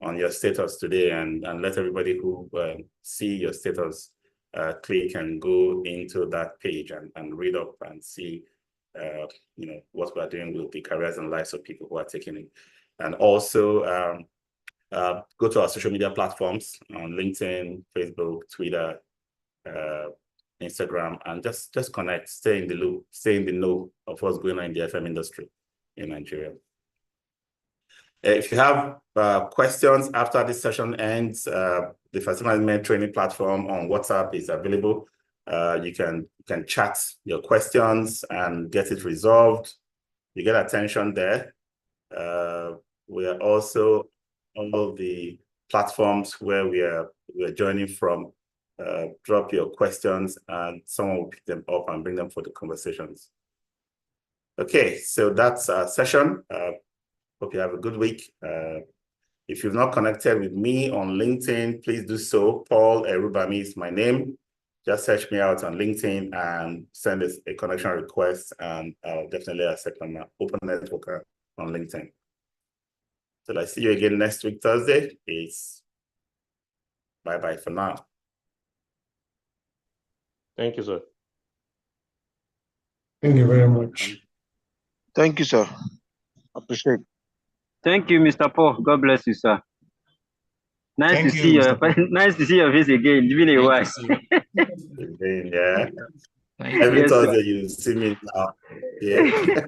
on your status today, and let everybody who see your status click and go into that page and read up and see what we are doing with the careers and lives of people who are taking it. And also go to our social media platforms on LinkedIn, Facebook, Twitter, Instagram, and just connect, stay in the loop, stay in the know of what's going on in the FM industry in Nigeria. If you have questions after this session ends, the facility management training platform on WhatsApp is available. You can chat your questions and get it resolved. You get attention there. We are also on all the platforms where we are joining from. Drop your questions and someone will pick them up and bring them for the conversations. Okay, so that's our session. Hope you have a good week. If you've not connected with me on LinkedIn, please do so. Paul Erubami is my name. Just search me out on LinkedIn and send us a connection request, and I'll definitely accept an open networker on LinkedIn. Till I see you again next week, Thursday. Peace. Bye-bye for now. Thank you, sir. Thank you very much. Thank you, sir. Appreciate it. Thank you, Mr. Paul. God bless you, sir. Nice to see you. Nice to see your face again. It's been a while. Yeah. Every Thursday you see me now. Yeah.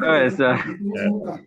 All right, sir. Yeah.